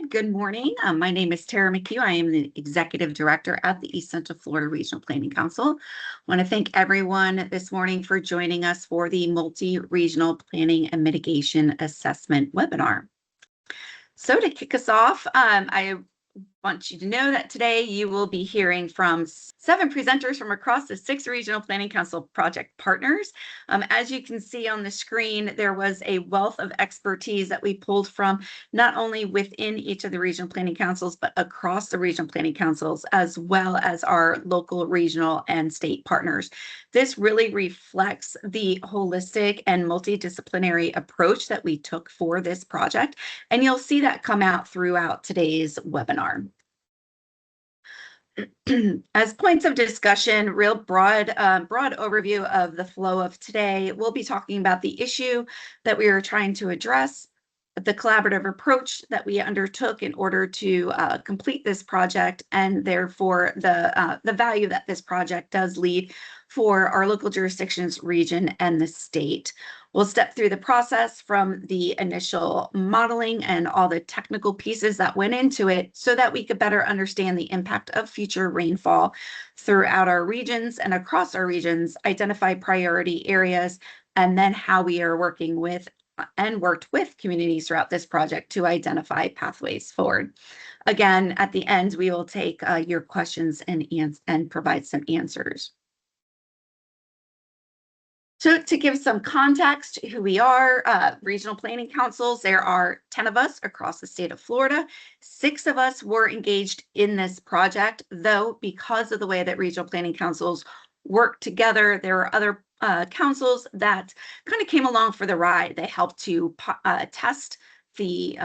everyone. Good morning. My name is Tara McHugh. I am the Executive Director at the East Central Florida Regional Planning Council. I want to thank everyone this morning for joining us for the Multi-Regional Planning and Mitigation Assessment webinar. So to kick us off, I want you to know that today you will be hearing from 7 presenters from across the 6 Regional Planning Council project partners. As you can see on the screen, there was a wealth of expertise that we pulled from not only within each of the regional planning councils, but across the regional planning councils, as well as our local, regional, and state partners. This really reflects the holistic and multidisciplinary approach that we took for this project, and you'll see that come out throughout today's webinar. As points of discussion, real broad overview of the flow of today, we'll be talking about the issue that we are trying to address, the collaborative approach that we undertook in order to complete this project, and therefore the value that this project does lead for our local jurisdictions, region, and the state. We'll step through the process from the initial modeling and all the technical pieces that went into it so that we could better understand the impact of future rainfall throughout our regions and across our regions, identify priority areas, and then how we are working with and worked with communities throughout this project to identify pathways forward. Again, at the end, we will take your questions and provide some answers. So to give some context who we are, regional planning councils, there are 10 of us across the state of Florida. 6 of us were engaged in this project, though because of the way that regional planning councils work together, there are other councils that kind of came along for the ride. They helped to test the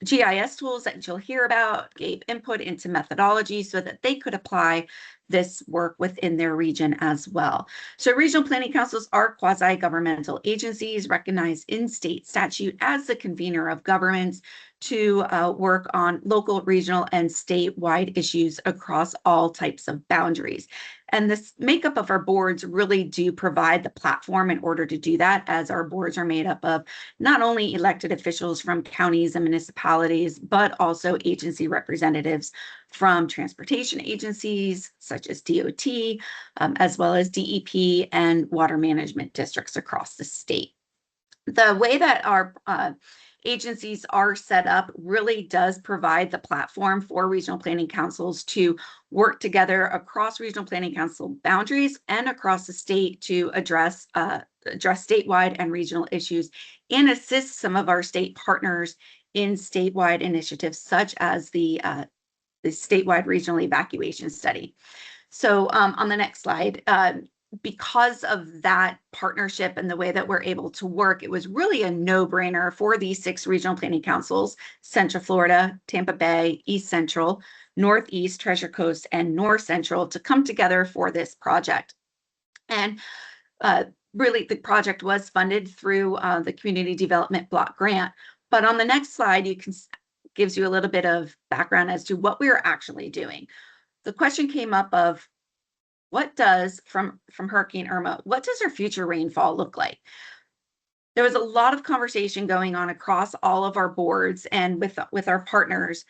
GIS tools that you'll hear about, gave input into methodology so that they could apply this work within their region as well. So regional planning councils are quasi-governmental agencies recognized in state statute as the convener of governments to work on local, regional, and statewide issues across all types of boundaries. And this makeup of our boards really do provide the platform in order to do that, as our boards are made up of not only elected officials from counties and municipalities, but also agency representatives from transportation agencies such as DOT, as well as DEP and water management districts across the state. The way that our agencies are set up really does provide the platform for regional planning councils to work together across regional planning council boundaries and across the state to address statewide and regional issues and assist some of our state partners in statewide initiatives such as the statewide regional evacuation study. So on the next slide, because of that partnership and the way that we're able to work, it was really a no-brainer for these 6 regional planning councils: Central Florida, Tampa Bay, East Central, Northeast, Treasure Coast, and North Central to come together for this project. And really, the project was funded through the Community Development Block Grant. But on the next slide, gives you a little bit of background as to what we are actually doing. The question came up of, what does, from Hurricane Irma, what does our future rainfall look like? There was a lot of conversation going on across all of our boards and with our partners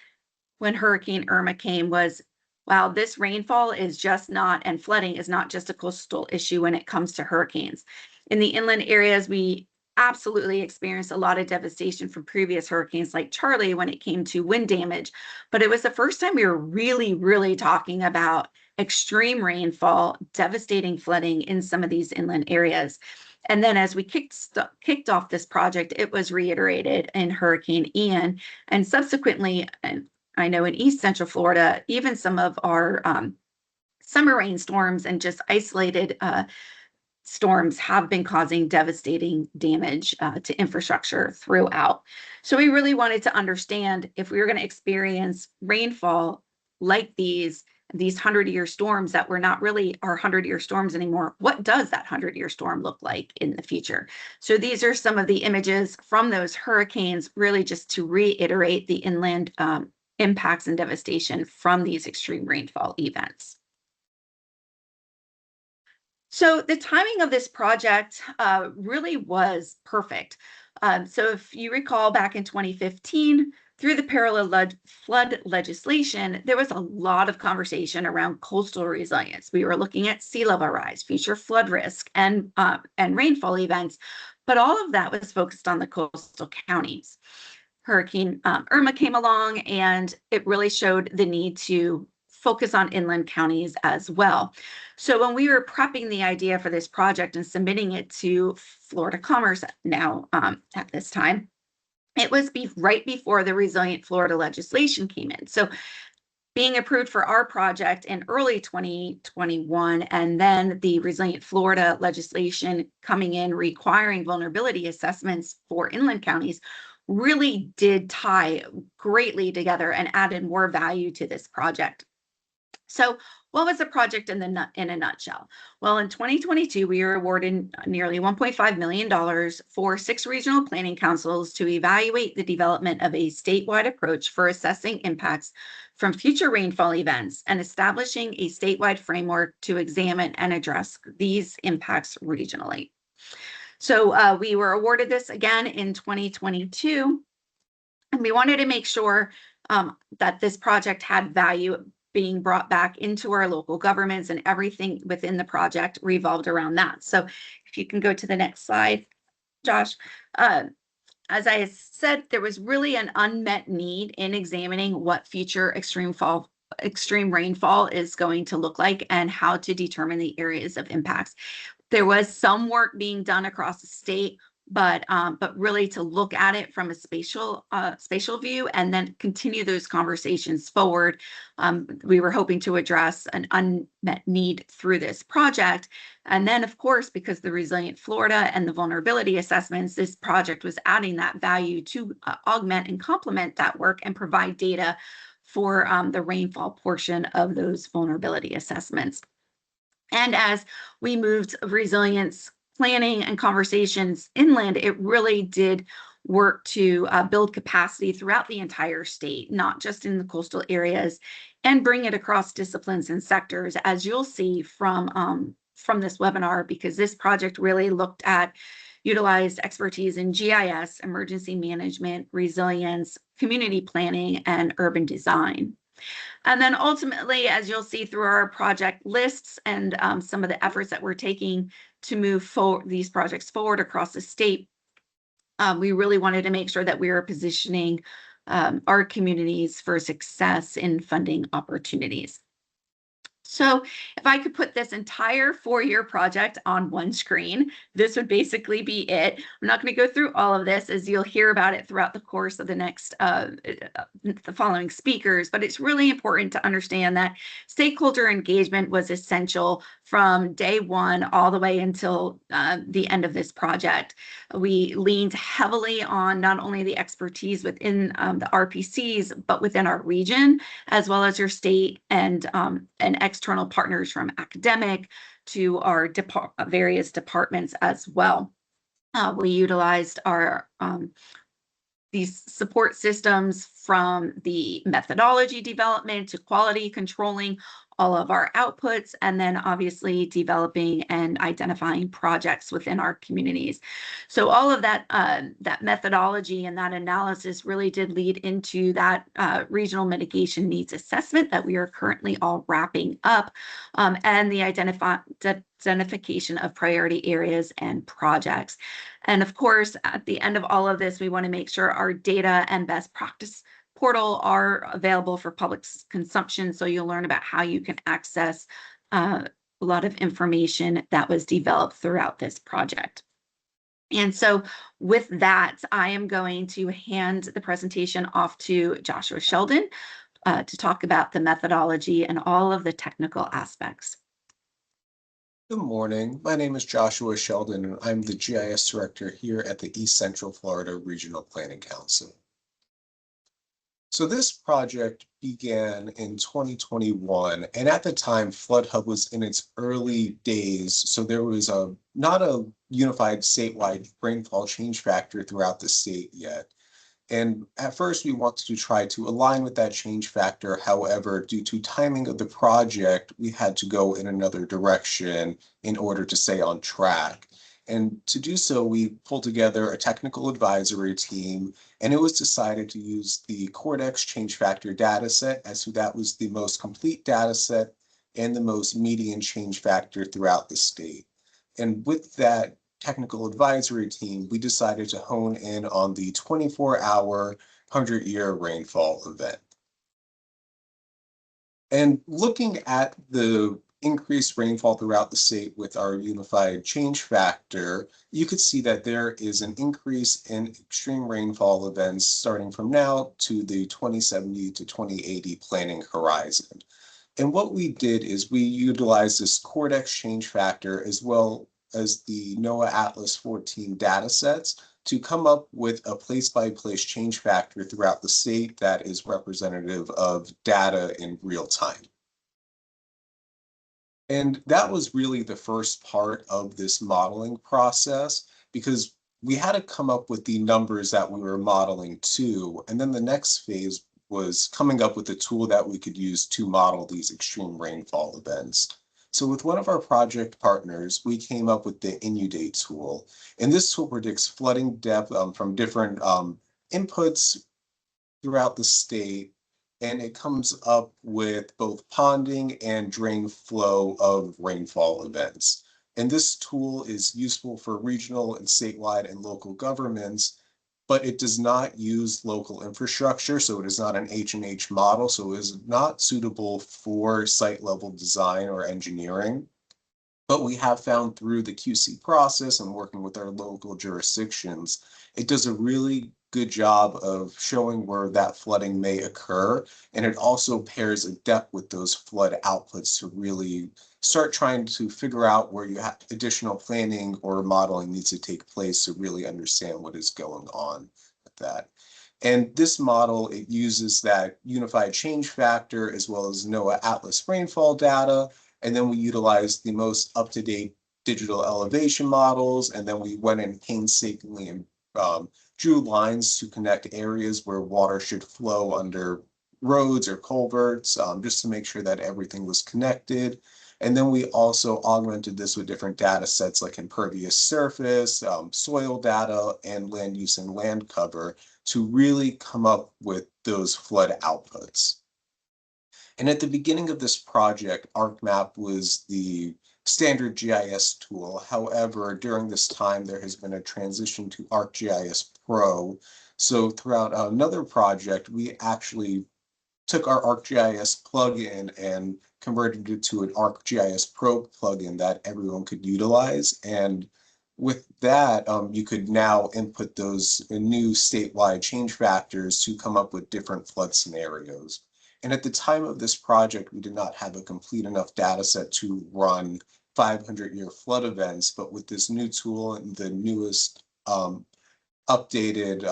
when Hurricane Irma came was, wow, this rainfall is just not, and flooding is not just a coastal issue when it comes to hurricanes. In the inland areas, we absolutely experienced a lot of devastation from previous hurricanes like Charlie when it came to wind damage, but it was the first time we were really talking about extreme rainfall, devastating flooding in some of these inland areas. And then as we kicked off this project, it was reiterated in Hurricane Ian, and subsequently, and I know in East Central Florida, even some of our summer rainstorms and just isolated storms have been causing devastating damage to infrastructure throughout. So we really wanted to understand if we were going to experience rainfall like these 100-year storms that were not really our 100-year storms anymore, what does that 100-year storm look like in the future? So these are some of the images from those hurricanes, really just to reiterate the inland impacts and devastation from these extreme rainfall events. So the timing of this project really was perfect. So if you recall, back in 2015, through the parallel flood legislation, there was a lot of conversation around coastal resilience. We were looking at sea level rise, future flood risk, and rainfall events, but all of that was focused on the coastal counties. Hurricane Irma came along, and it really showed the need to focus on inland counties as well. So when we were prepping the idea for this project and submitting it to Florida Commerce now at this time, it was right before the Resilient Florida legislation came in. So being approved for our project in early 2021, and then the Resilient Florida legislation coming in requiring vulnerability assessments for inland counties really did tie greatly together and added more value to this project. So what was the project in a nutshell? Well, in 2022, we were awarded nearly $1.5 million for 6 regional planning councils to evaluate the development of a statewide approach for assessing impacts from future rainfall events and establishing a statewide framework to examine and address these impacts regionally. So we were awarded this again in 2022, and we wanted to make sure that this project had value being brought back into our local governments, and everything within the project revolved around that. So if you can go to the next slide, Josh. As I said, there was really an unmet need in examining what future extreme rainfall is going to look like and how to determine the areas of impacts. There was some work being done across the state, but really to look at it from a spatial view and then continue those conversations forward. We were hoping to address an unmet need through this project. And then, of course, because the Resilient Florida and the vulnerability assessments, this project was adding that value to augment and complement that work and provide data for the rainfall portion of those vulnerability assessments. And as we moved resilience planning and conversations inland, it really did work to build capacity throughout the entire state, not just in the coastal areas, and bring it across disciplines and sectors, as you'll see from this webinar, because this project really utilized expertise in GIS, emergency management, resilience, community planning, and urban design. And then ultimately, as you'll see through our project lists and some of the efforts that we're taking to move these projects forward across the state, we really wanted to make sure that we were positioning our communities for success in funding opportunities. So if I could put this entire 4-year project on one screen, this would basically be it. I'm not going to go through all of this, as you'll hear about it throughout the course of the following speakers, but it's really important to understand that stakeholder engagement was essential from day one all the way until the end of this project. We leaned heavily on not only the expertise within the RPCs, but within our region, as well as your state and external partners, from academic to our various departments as well. We utilized these support systems, from the methodology development to quality controlling all of our outputs, and then obviously developing and identifying projects within our communities. So all of that methodology and that analysis really did lead into that regional mitigation needs assessment that we are currently all wrapping up, and the identification of priority areas and projects. And of course, at the end of all of this, we want to make sure our data and best practice portal are available for public consumption, so you'll learn about how you can access a lot of information that was developed throughout this project. And so with that, I am going to hand the presentation off to Joshua Sheldon to talk about the methodology and all of the technical aspects. Good morning. My name is Joshua Sheldon, and I'm the GIS Director here at the East Central Florida Regional Planning Council. So this project began in 2021, and at the time, Flood Hub was in its early days, so there was not a unified statewide rainfall change factor throughout the state yet. And at first, we wanted to try to align with that change factor. However, due to timing of the project, we had to go in another direction in order to stay on track. And to do so, we pulled together a technical advisory team, and it was decided to use the Cordex change factor data set, as that was the most complete data set and the most median change factor throughout the state. And with that technical advisory team, we decided to hone in on the 24-hour 100-year rainfall event. And looking at the increased rainfall throughout the state with our unified change factor, you could see that there is an increase in extreme rainfall events starting from now to the 2070 to 2080 planning horizon. And what we did is we utilized this Cordex change factor as well as the NOAA Atlas 14 data sets to come up with a place-by-place change factor throughout the state that is representative of data in real time. And that was really the first part of this modeling process, because we had to come up with the numbers that we were modeling to, and then the next phase was coming up with a tool that we could use to model these extreme rainfall events. So with one of our project partners, we came up with the Inudate tool, and this tool predicts flooding depth from different inputs throughout the state, and it comes up with both ponding and drain flow of rainfall events. And this tool is useful for regional and statewide and local governments, but it does not use local infrastructure, so it is not an H&H model, so it is not suitable for site level design or engineering. But we have found through the QC process and working with our local jurisdictions, it does a really good job of showing where that flooding may occur. And it also pairs a depth with those flood outputs to really start trying to figure out where you have additional planning or modeling needs to take place to really understand what is going on with that. And this model, it uses that unified change factor as well as NOAA Atlas rainfall data. And then we utilized the most up-to-date digital elevation models. And then we went in painstakingly and drew lines to connect areas where water should flow under roads or culverts, just to make sure that everything was connected. And then we also augmented this with different data sets like impervious surface, soil data, and land use and land cover to really come up with those flood outputs. And at the beginning of this project, ArcMap was the standard GIS tool. However, during this time, there has been a transition to ArcGIS Pro. So throughout another project, we actually took our ArcGIS plugin and converted it to an ArcGIS Pro plugin that everyone could utilize. And with that, you could now input those new statewide change factors to come up with different flood scenarios. And at the time of this project, we did not have a complete enough data set to run 500-year flood events, but with this new tool and the newest updated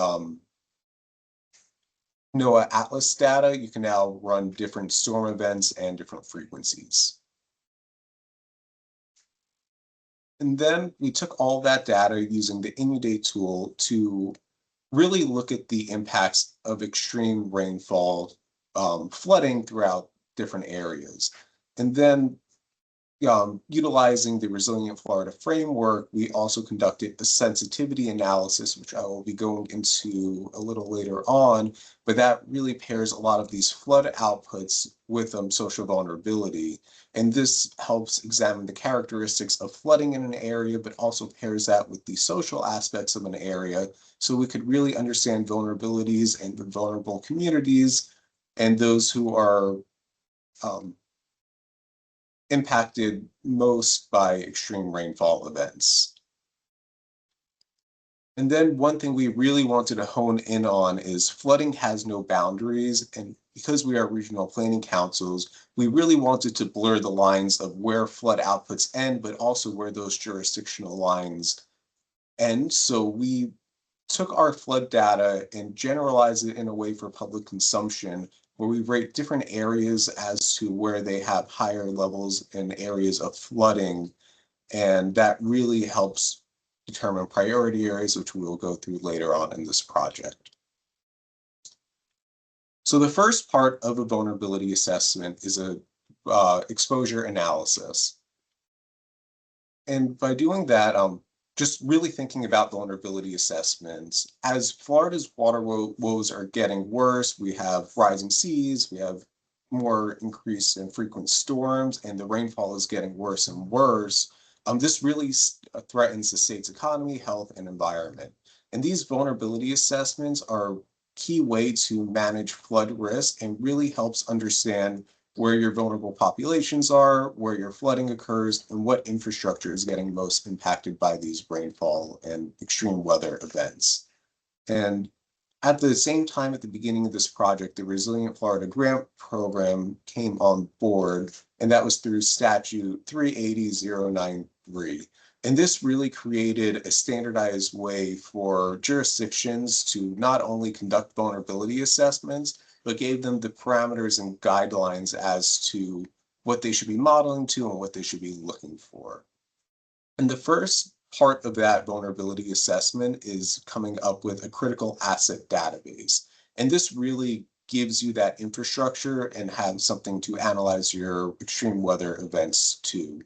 NOAA Atlas data, you can now run different storm events and different frequencies. And then we took all that data using the Inudate tool to really look at the impacts of extreme rainfall flooding throughout different areas. And then utilizing the Resilient Florida framework, we also conducted a sensitivity analysis, which I will be going into a little later on, but that really pairs a lot of these flood outputs with social vulnerability. And this helps examine the characteristics of flooding in an area, but also pairs that with the social aspects of an area. So we could really understand vulnerabilities and the vulnerable communities and those who are impacted most by extreme rainfall events. And then one thing we really wanted to hone in on is flooding has no boundaries. And because we are regional planning councils, we really wanted to blur the lines of where flood outputs end, but also where those jurisdictional lines end. So we took our flood data and generalized it in a way for public consumption, where we rate different areas as to where they have higher levels in areas of flooding. And that really helps determine priority areas, which we will go through later on in this project. So the first part of a vulnerability assessment is a exposure analysis. And by doing that, just really thinking about vulnerability assessments. As Florida's water woes are getting worse, we have rising seas, we have more increase in frequent storms, and the rainfall is getting worse and worse. This really threatens the state's economy, health, and environment. And these vulnerability assessments are a key way to manage flood risk and really helps understand where your vulnerable populations are, where your flooding occurs, and what infrastructure is getting most impacted by these rainfall and extreme weather events. And at the same time, at the beginning of this project, the Resilient Florida Grant Program came on board, and that was through Statute 380.093. And this really created a standardized way for jurisdictions to not only conduct vulnerability assessments, but gave them the parameters and guidelines as to what they should be modeling to and what they should be looking for. And the first part of that vulnerability assessment is coming up with a critical asset database. And this really gives you that infrastructure and have something to analyze your extreme weather events to.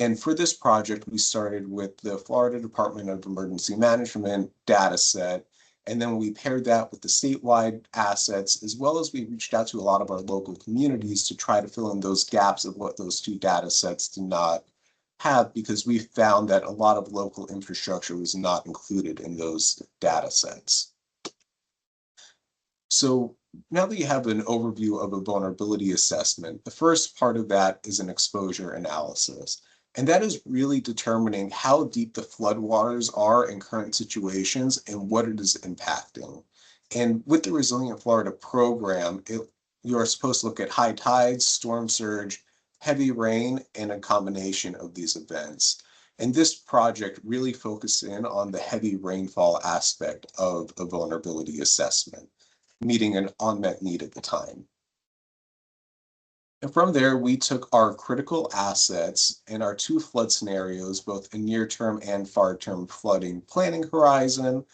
And for this project, we started with the Florida Department of Emergency Management data set. And then we paired that with the statewide assets, as well as we reached out to a lot of our local communities to try to fill in those gaps of what those two data sets did not have, because we found that a lot of local infrastructure was not included in those data sets. So now that you have an overview of a vulnerability assessment, the first part of that is an exposure analysis. And that is really determining how deep the floodwaters are in current situations and what it is impacting. And with the Resilient Florida program, you are supposed to look at high tides, storm surge, heavy rain, and a combination of these events. And this project really focused in on the heavy rainfall aspect of a vulnerability assessment, meeting an unmet need at the time. And from there, we took our critical assets and our two flood scenarios, both a near-term and far-term flooding planning horizon.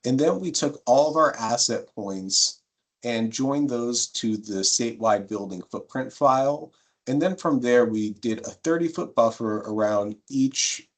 And then we took all of our asset points and joined those to the statewide building footprint file. And then from there, we did a 30-foot buffer around each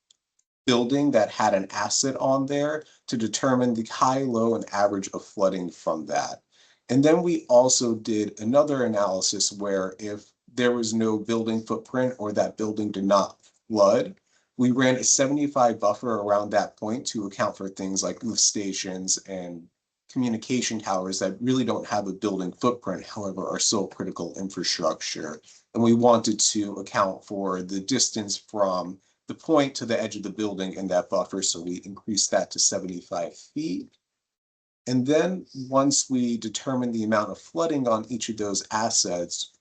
building that had an asset on there to determine the high, low, and average of flooding from that. And then we also did another analysis where if there was no building footprint or that building did not flood, we ran a 75 buffer around that point to account for things like lift stations and communication towers that really don't have a building footprint, however, are still critical infrastructure. And we wanted to account for the distance from the point to the edge of the building in that buffer, so we increased that to 75 feet. And then once we determined the amount of flooding on each of those assets,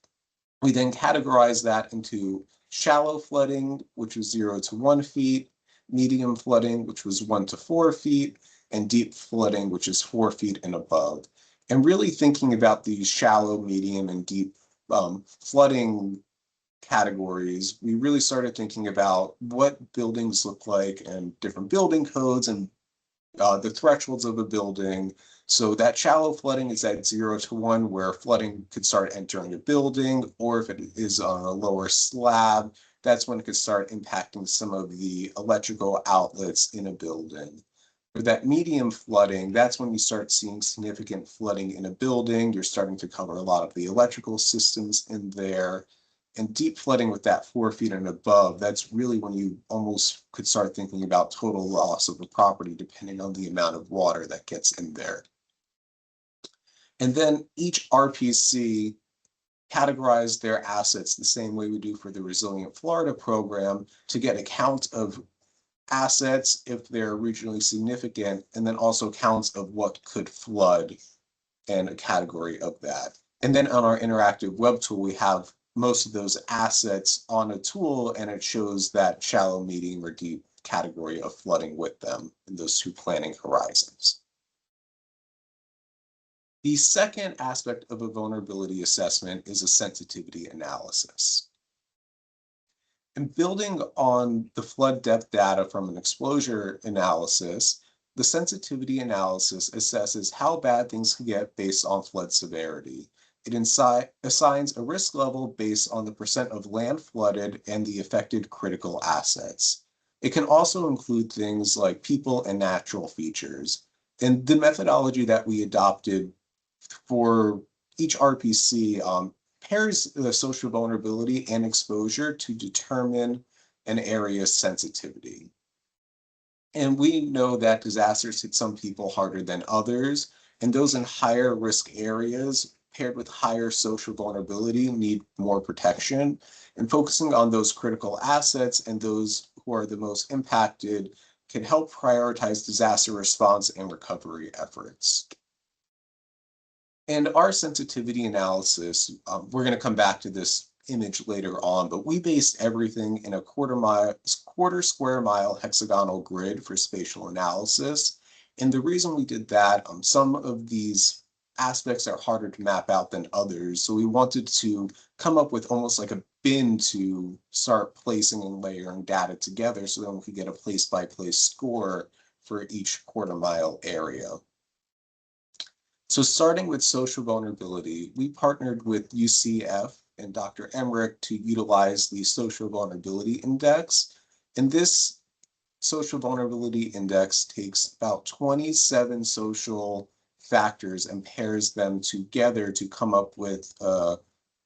we then categorized that into shallow flooding, which was 0 to 1 feet, medium flooding, which was 1 to 4 feet, and deep flooding, which is 4 feet and above. And really thinking about these shallow, medium, and deep flooding categories, we really started thinking about what buildings look like and different building codes and the thresholds of a building. So that shallow flooding is at 0 to 1, where flooding could start entering a building, or if it is on a lower slab, that's when it could start impacting some of the electrical outlets in a building. For that medium flooding, that's when you start seeing significant flooding in a building. You're starting to cover a lot of the electrical systems in there. And deep flooding with that 4 feet and above, that's really when you almost could start thinking about total loss of a property, depending on the amount of water that gets in there. And then each RPC categorized their assets the same way we do for the Resilient Florida program to get a count of assets if they're regionally significant, and then also counts of what could flood and a category of that. And then on our interactive web tool, we have most of those assets on a tool, and it shows that shallow, medium, or deep category of flooding with them in those two planning horizons. The second aspect of a vulnerability assessment is a sensitivity analysis. And building on the flood depth data from an exposure analysis, the sensitivity analysis assesses how bad things can get based on flood severity. It assigns a risk level based on the percent of land flooded and the affected critical assets. It can also include things like people and natural features. And the methodology that we adopted for each RPC pairs the social vulnerability and exposure to determine an area's sensitivity. And we know that disasters hit some people harder than others, and those in higher risk areas paired with higher social vulnerability need more protection. And focusing on those critical assets and those who are the most impacted can help prioritize disaster response and recovery efforts. And our sensitivity analysis, we're going to come back to this image later on, but we based everything in a quarter square mile hexagonal grid for spatial analysis. And the reason we did that, some of these aspects are harder to map out than others. So we wanted to come up with almost like a bin to start placing and layering data together so then we could get a place-by-place score for each quarter mile area. So starting with social vulnerability, we partnered with UCF and Dr. Emmerich to utilize the social vulnerability index. And this social vulnerability index takes about 27 social factors and pairs them together to come up with a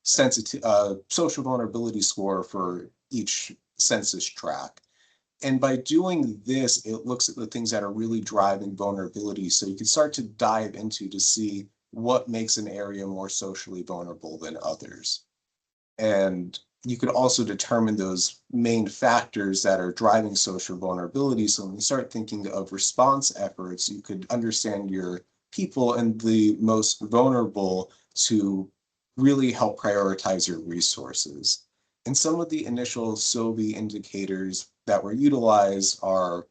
social vulnerability score for each census tract. And by doing this, it looks at the things that are really driving vulnerability. So you can start to dive into to see what makes an area more socially vulnerable than others. And you could also determine those main factors that are driving social vulnerability. So when you start thinking of response efforts, you could understand your people and the most vulnerable to really help prioritize your resources. And some of the initial SOVI indicators that were utilized are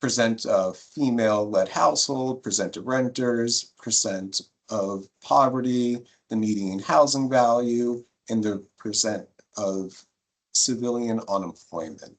percent of female-led household, percent of renters, percent of poverty, the median housing value, and the percent of civilian unemployment.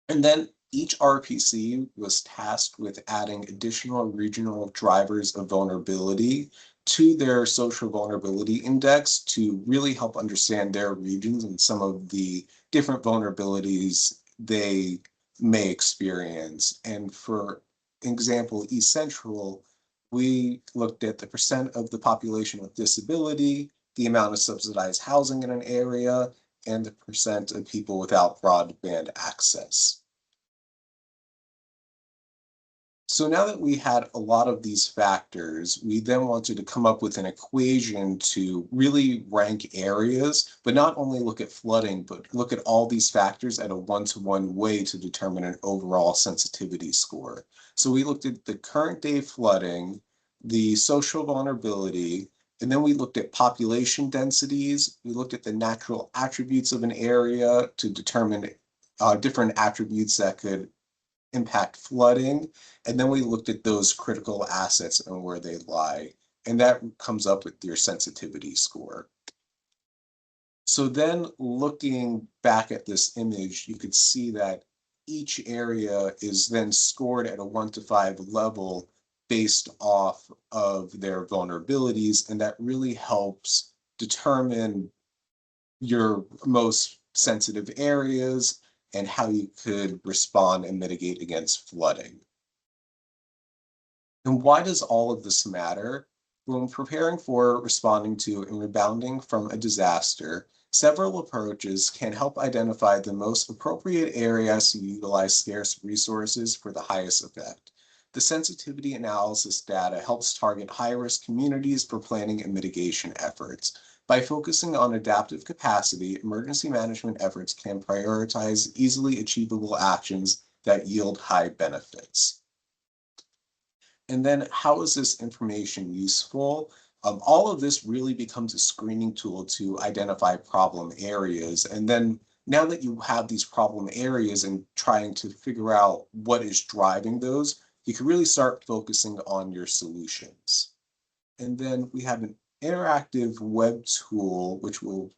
And then each RPC was tasked with adding additional regional drivers of vulnerability to their social vulnerability index to really help understand their regions and some of the different vulnerabilities they may experience. And for example, East Central, we looked at the percent of the population with disability, the amount of subsidized housing in an area, and the percent of people without broadband access. So now that we had a lot of these factors, we then wanted to come up with an equation to really rank areas, but not only look at flooding, but look at all these factors at a one-to-one way to determine an overall sensitivity score. So we looked at the current day flooding, the social vulnerability, and then we looked at population densities. We looked at the natural attributes of an area to determine different attributes that could impact flooding. And then we looked at those critical assets and where they lie. And that comes up with your sensitivity score. So then looking back at this image, you could see that each area is then scored at a 1 to 5 level based off of their vulnerabilities. And that really helps determine your most sensitive areas and how you could respond and mitigate against flooding. And why does all of this matter? When preparing for responding to and rebounding from a disaster, several approaches can help identify the most appropriate areas to utilize scarce resources for the highest effect. The sensitivity analysis data helps target high-risk communities for planning and mitigation efforts. By focusing on adaptive capacity, emergency management efforts can prioritize easily achievable actions that yield high benefits. And then how is this information useful? All of this really becomes a screening tool to identify problem areas. And then now that you have these problem areas and trying to figure out what is driving those, you can really start focusing on your solutions. And then we have an interactive web tool, which we'll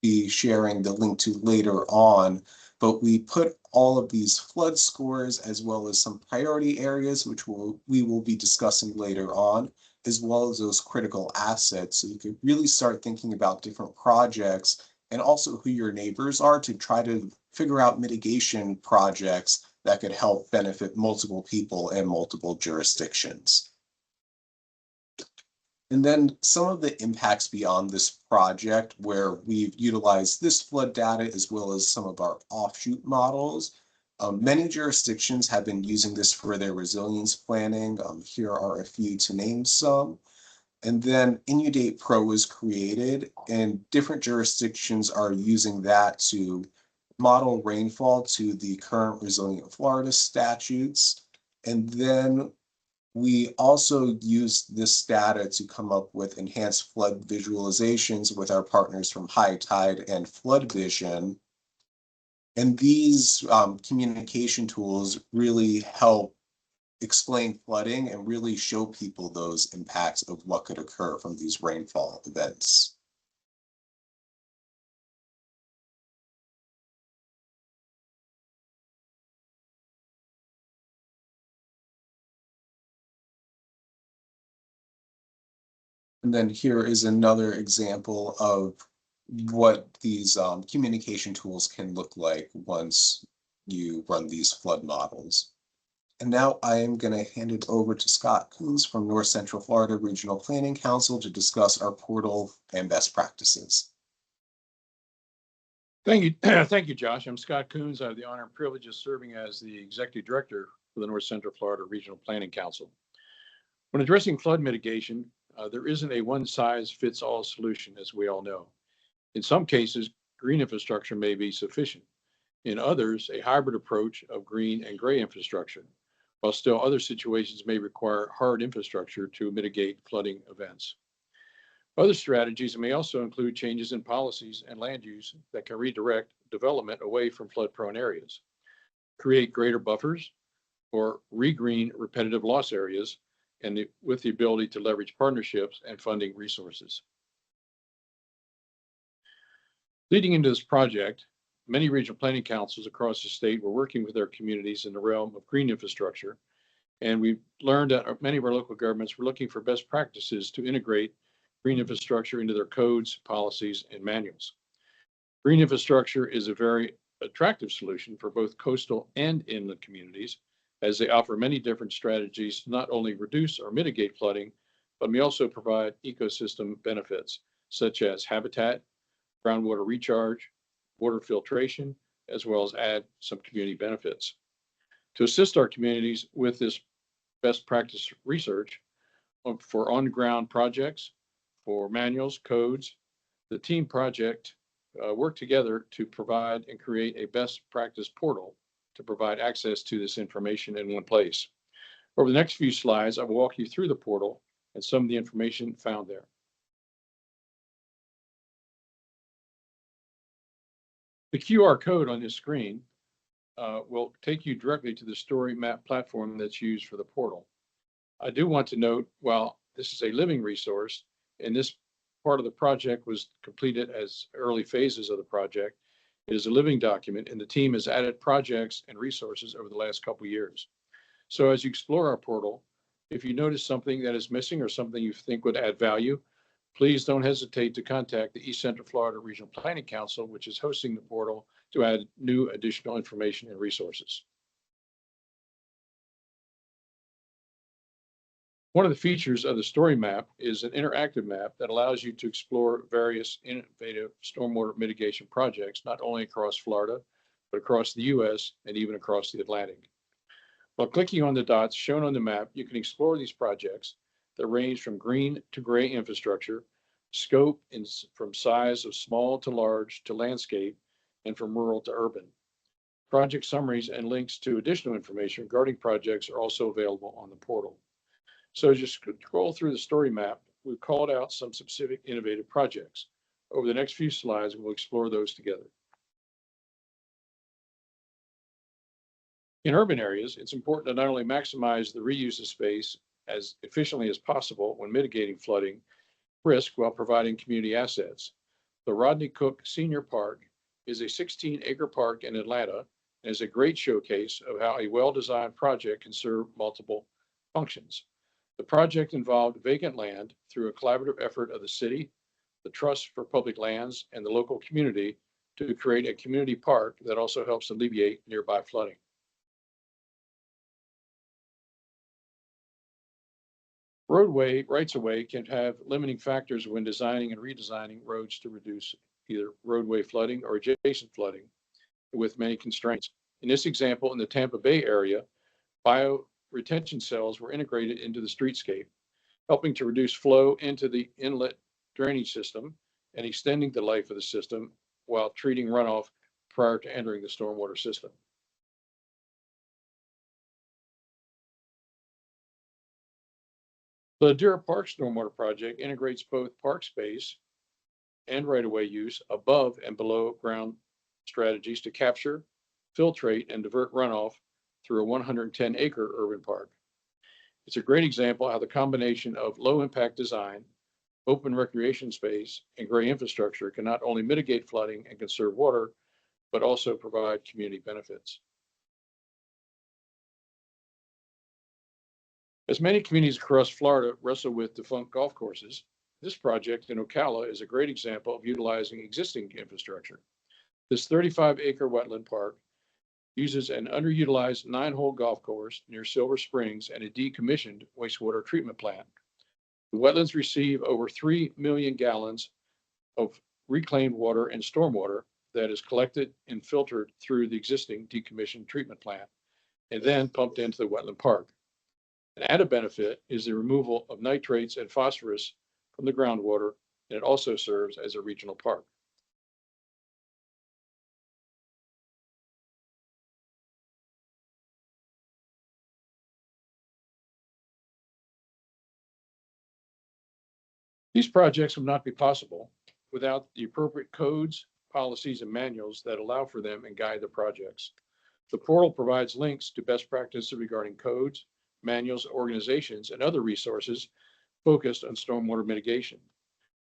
be sharing the link to later on, but we put all of these flood scores as well as some priority areas, which we will be discussing later on, as well as those critical assets. So you could really start thinking about different projects and also who your neighbors are to try to figure out mitigation projects that could help benefit multiple people and multiple jurisdictions. And then some of the impacts beyond this project, where we've utilized this flood data as well as some of our offshoot models. Many jurisdictions have been using this for their resilience planning. Here are a few to name some. And then Inundate Pro was created, and different jurisdictions are using that to model rainfall to the current Resilient Florida statutes. And then we also used this data to come up with enhanced flood visualizations with our partners from High Tide and Flood Vision. And these communication tools really help explain flooding and really show people those impacts of what could occur from these rainfall events. And then here is another example of what these communication tools can look like once you run these flood models. And now I am going to hand it over to Scott Coons from North Central Florida Regional Planning Council to discuss our portal and best practices. Thank you. Thank you, Josh. I'm Scott Coons. I have the honor and privilege of serving as the Executive Director for the North Central Florida Regional Planning Council. When addressing flood mitigation, there isn't a one-size-fits-all solution, as we all know. In some cases, green infrastructure may be sufficient. In others, a hybrid approach of green and gray infrastructure, while still other situations may require hard infrastructure to mitigate flooding events. Other strategies may also include changes in policies and land use that can redirect development away from flood-prone areas, create greater buffers, or regreen repetitive loss areas, and with the ability to leverage partnerships and funding resources. Leading into this project, many regional planning councils across the state were working with their communities in the realm of green infrastructure, and we've learned that many of our local governments were looking for best practices to integrate green infrastructure into their codes, policies, and manuals. Green infrastructure is a very attractive solution for both coastal and inland communities, as they offer many different strategies to not only reduce or mitigate flooding, but may also provide ecosystem benefits, such as habitat, groundwater recharge, water filtration, as well as add some community benefits. To assist our communities with this best practice research for on-ground projects, for manuals, codes, the team project worked together to provide and create a best practice portal to provide access to this information in one place. Over the next few slides, I will walk you through the portal and some of the information found there. The QR code on this screen will take you directly to the story map platform that's used for the portal. I do want to note, while this is a living resource, and this part of the project was completed as early phases of the project, it is a living document, and the team has added projects and resources over the last couple of years. So as you explore our portal, if you notice something that is missing or something you think would add value, please don't hesitate to contact the East Central Florida Regional Planning Council, which is hosting the portal, to add new additional information and resources. One of the features of the story map is an interactive map that allows you to explore various innovative stormwater mitigation projects, not only across Florida, but across the US and even across the Atlantic. While clicking on the dots shown on the map, you can explore these projects that range from green to gray infrastructure, scope from size of small to large to landscape, and from rural to urban. Project summaries and links to additional information regarding projects are also available on the portal. So as you scroll through the story map, we've called out some specific innovative projects. Over the next few slides, we'll explore those together. In urban areas, it's important to not only maximize the reuse of space as efficiently as possible when mitigating flooding risk while providing community assets. The Rodney Cook Senior Park is a 16-acre park in Atlanta and is a great showcase of how a well-designed project can serve multiple functions. The project involved vacant land through a collaborative effort of the city, the Trust for Public Lands, and the local community to create a community park that also helps alleviate nearby flooding. Roadway rights-of-way can have limiting factors when designing and redesigning roads to reduce either roadway flooding or adjacent flooding with many constraints. In this example, in the Tampa Bay area, bioretention cells were integrated into the streetscape, helping to reduce flow into the inlet drainage system and extending the life of the system while treating runoff prior to entering the stormwater system. The Dura Park Stormwater Project integrates both park space and right-of-way use above and below ground strategies to capture, filtrate, and divert runoff through a 110-acre urban park. It's a great example of how the combination of low-impact design, open recreation space, and gray infrastructure can not only mitigate flooding and conserve water, but also provide community benefits. As many communities across Florida wrestle with defunct golf courses, this project in Ocala is a great example of utilizing existing infrastructure. This 35-acre wetland park uses an underutilized 9-hole golf course near Silver Springs and a decommissioned wastewater treatment plant. The wetlands receive over 3 million gallons of reclaimed water and stormwater that is collected and filtered through the existing decommissioned treatment plant and then pumped into the wetland park. An added benefit is the removal of nitrates and phosphorus from the groundwater, and it also serves as a regional park. These projects would not be possible without the appropriate codes, policies, and manuals that allow for them and guide the projects. The portal provides links to best practices regarding codes, manuals, organizations, and other resources focused on stormwater mitigation.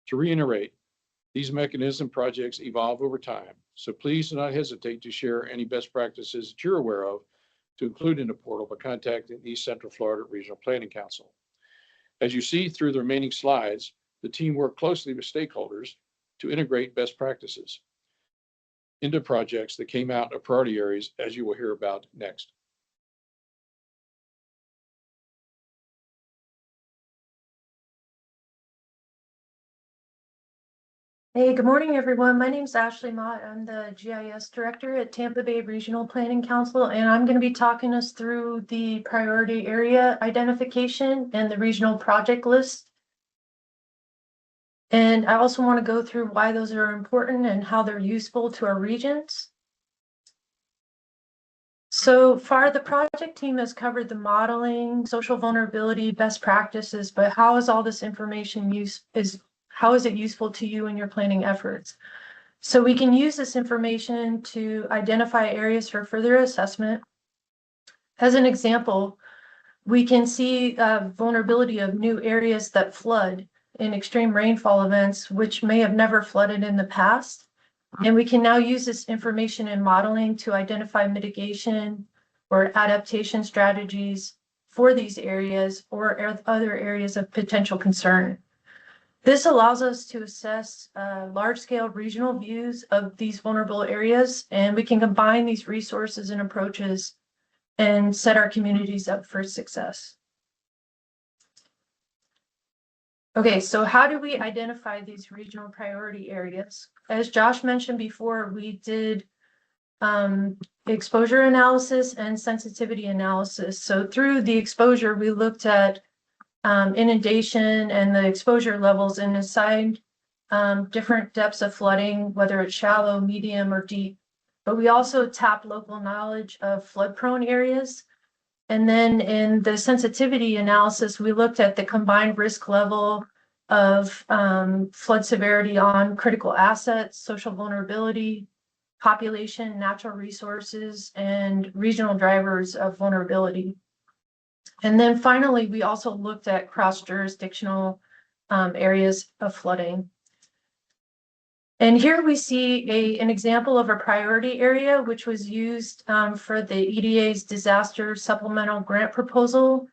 To reiterate, these mechanism projects evolve over time, so please do not hesitate to share any best practices that you're aware of to include in the portal by contacting the East Central Florida Regional Planning Council. As you see through the remaining slides, the team worked closely with stakeholders to integrate best practices into projects that came out of priority areas, as you will hear about next. Hey, good morning, everyone. My name is Ashley Mott. I'm the GIS director at Tampa Bay Regional Planning Council, and I'm going to be talking us through the priority area identification and the regional project list. And I also want to go through why those are important and how they're useful to our regions. So far, the project team has covered the modeling, social vulnerability, best practices, but how is all this information how is it useful to you in your planning efforts? So we can use this information to identify areas for further assessment. As an example, we can see vulnerability of new areas that flood in extreme rainfall events, which may have never flooded in the past. And we can now use this information in modeling to identify mitigation or adaptation strategies for these areas or other areas of potential concern. This allows us to assess large-scale regional views of these vulnerable areas, and we can combine these resources and approaches and set our communities up for success. Okay, so how do we identify these regional priority areas? As Josh mentioned before, we did exposure analysis and sensitivity analysis. So through the exposure, we looked at inundation and the exposure levels and assigned different depths of flooding, whether it's shallow, medium, or deep. But we also tapped local knowledge of flood-prone areas. And then in the sensitivity analysis, we looked at the combined risk level of flood severity on critical assets, social vulnerability, population, natural resources, and regional drivers of vulnerability. And then finally, we also looked at cross-jurisdictional areas of flooding. And here we see an example of a priority area, which was used for the EDA's disaster supplemental grant proposal.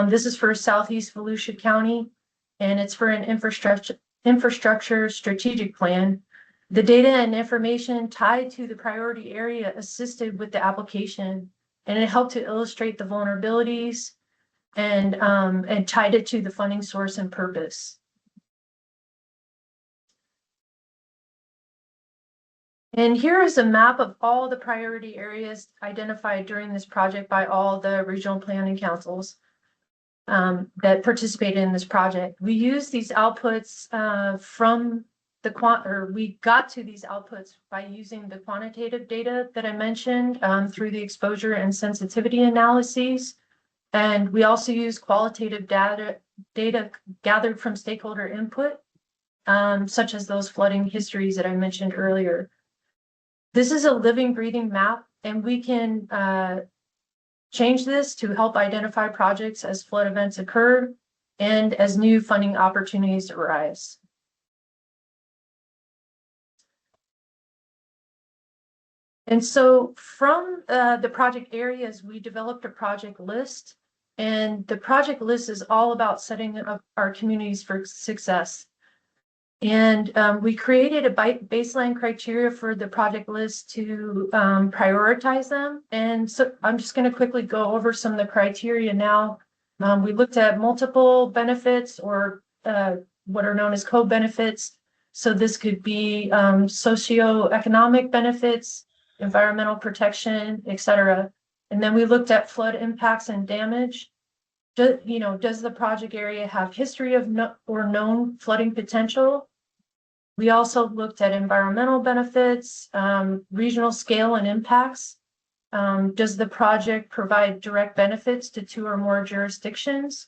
This is for Southeast Volusia County, and it's for an infrastructure strategic plan. The data and information tied to the priority area assisted with the application, and it helped to illustrate the vulnerabilities and tied it to the funding source and purpose. And here is a map of all the priority areas identified during this project by all the regional planning councils that participated in this project. We use these outputs from the we got to these outputs by using the quantitative data that I mentioned through the exposure and sensitivity analyses. And we also use qualitative data gathered from stakeholder input, such as those flooding histories that I mentioned earlier. This is a living, breathing map, and we can change this to help identify projects as flood events occur and as new funding opportunities arise. And so from the project areas, we developed a project list, and the project list is all about setting up our communities for success. And we created a baseline criteria for the project list to prioritize them. And so I'm just going to quickly go over some of the criteria now. We looked at multiple benefits, or what are known as co-benefits. So this could be socioeconomic benefits, environmental protection, etc. And then we looked at flood impacts and damage. Does the project area have history of known flooding potential? We also looked at environmental benefits, regional scale and impacts. Does the project provide direct benefits to 2 or more jurisdictions?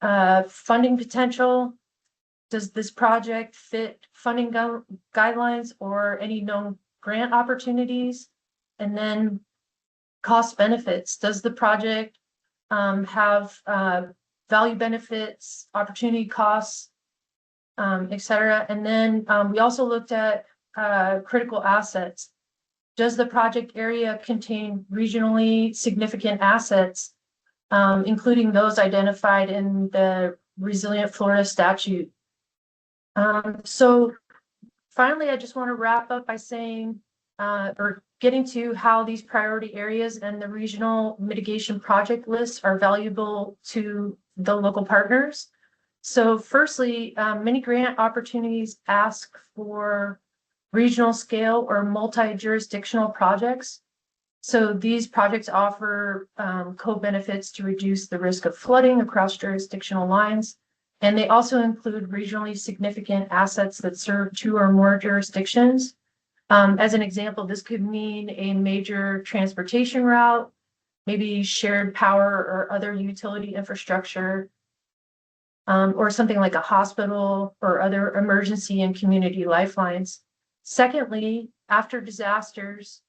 Funding potential. Does this project fit funding guidelines or any known grant opportunities? And then cost benefits. Does the project have value benefits, opportunity costs, etc. And then we also looked at critical assets. Does the project area contain regionally significant assets, including those identified in the Resilient Florida statute? So finally, I just want to wrap up by saying, or getting to how these priority areas and the regional mitigation project lists are valuable to the local partners. So firstly, many grant opportunities ask for regional scale or multi-jurisdictional projects. So these projects offer co-benefits to reduce the risk of flooding across jurisdictional lines. And they also include regionally significant assets that serve 2 or more jurisdictions. As an example, this could mean a major transportation route, maybe shared power or other utility infrastructure, or something like a hospital or other emergency and community lifelines. Secondly, after disasters,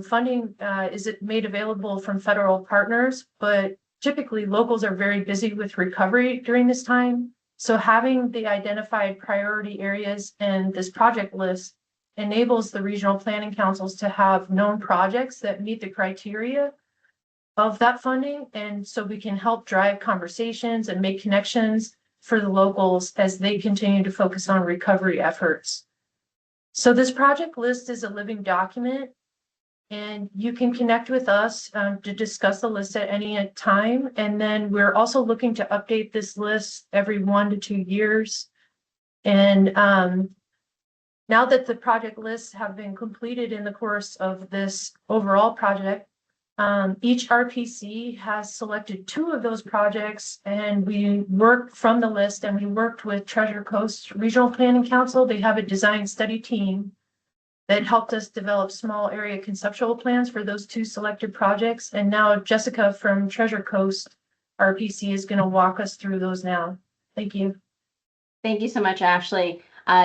funding is made available from federal partners, but typically locals are very busy with recovery during this time. So having the identified priority areas and this project list enables the regional planning councils to have known projects that meet the criteria of that funding. And so we can help drive conversations and make connections for the locals as they continue to focus on recovery efforts. So this project list is a living document, and you can connect with us to discuss the list at any time. And then we're also looking to update this list every 1 to 2 years. And now that the project lists have been completed in the course of this overall project, each RPC has selected 2 of those projects, and we worked from the list, and we worked with Treasure Coast Regional Planning Council. They have a design study team that helped us develop small area conceptual plans for those 2 selected projects. And now Jessica from Treasure Coast RPC is going to walk us through those now. Thank you. Thank you so much, Ashley.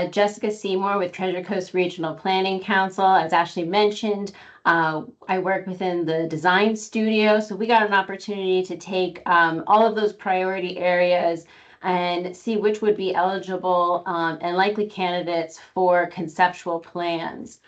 Jessica Seymour with Treasure Coast Regional Planning Council. As Ashley mentioned, I work within the design studio. So we got an opportunity to take all of those priority areas and see which would be eligible and likely candidates for conceptual plans.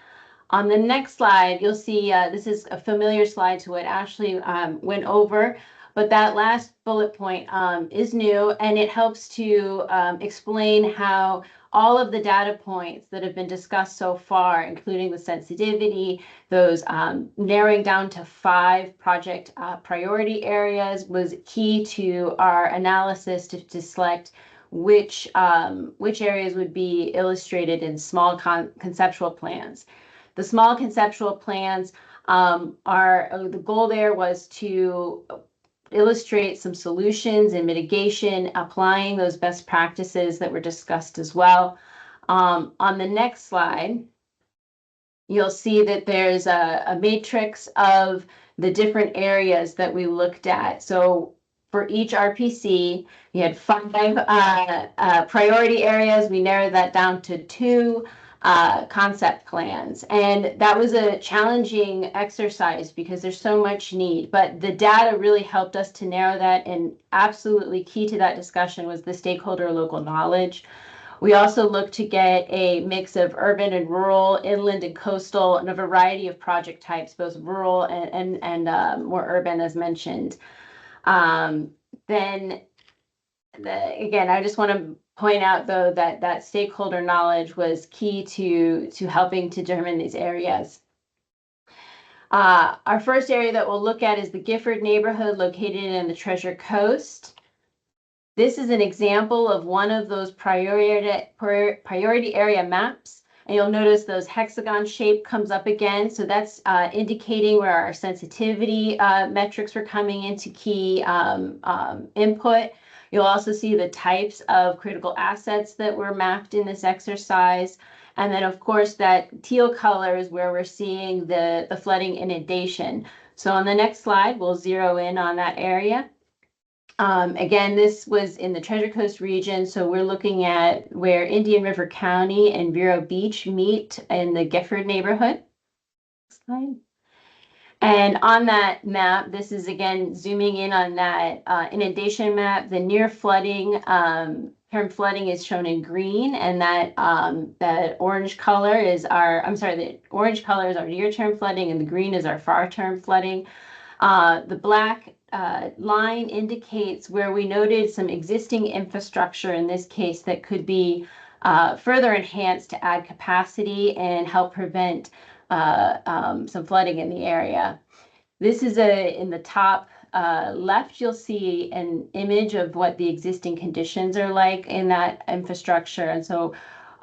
On the next slide, you'll see this is a familiar slide to what Ashley went over, but that last bullet point is new, and it helps to explain how all of the data points that have been discussed so far, including the sensitivity, those narrowing down to 5 project priority areas, was key to our analysis to select which areas would be illustrated in small conceptual plans. The small conceptual plans the goal there was to illustrate some solutions and mitigation, applying those best practices that were discussed as well. On the next slide, you'll see that there's a matrix of the different areas that we looked at. So for each RPC, we had 5 priority areas. We narrowed that down to 2 concept plans. And that was a challenging exercise because there's so much need, but the data really helped us to narrow that. And absolutely key to that discussion was the stakeholder local knowledge. We also looked to get a mix of urban and rural, inland and coastal, and a variety of project types, both rural and more urban, as mentioned. Again, I just want to point out, though, that stakeholder knowledge was key to helping to determine these areas. Our first area that we'll look at is the Gifford neighborhood located in the Treasure Coast. This is an example of one of those priority area maps. And you'll notice those hexagon shape comes up again. So that's indicating where our sensitivity metrics were coming into key input. You'll also see the types of critical assets that were mapped in this exercise. And then, of course, that teal color is where we're seeing the flooding inundation. So on the next slide, we'll zero in on that area. Again, this was in the Treasure Coast region, so we're looking at where Indian River County and Vero Beach meet in the Gifford neighborhood. Next slide. And on that map, this is again zooming in on that inundation map. The near flooding, term flooding is shown in green, and that orange color is the orange color is our near-term flooding, and the green is our far-term flooding. The black line indicates where we noted some existing infrastructure, in this case, that could be further enhanced to add capacity and help prevent some flooding in the area. This is in the top left, you'll see an image of what the existing conditions are like in that infrastructure. And so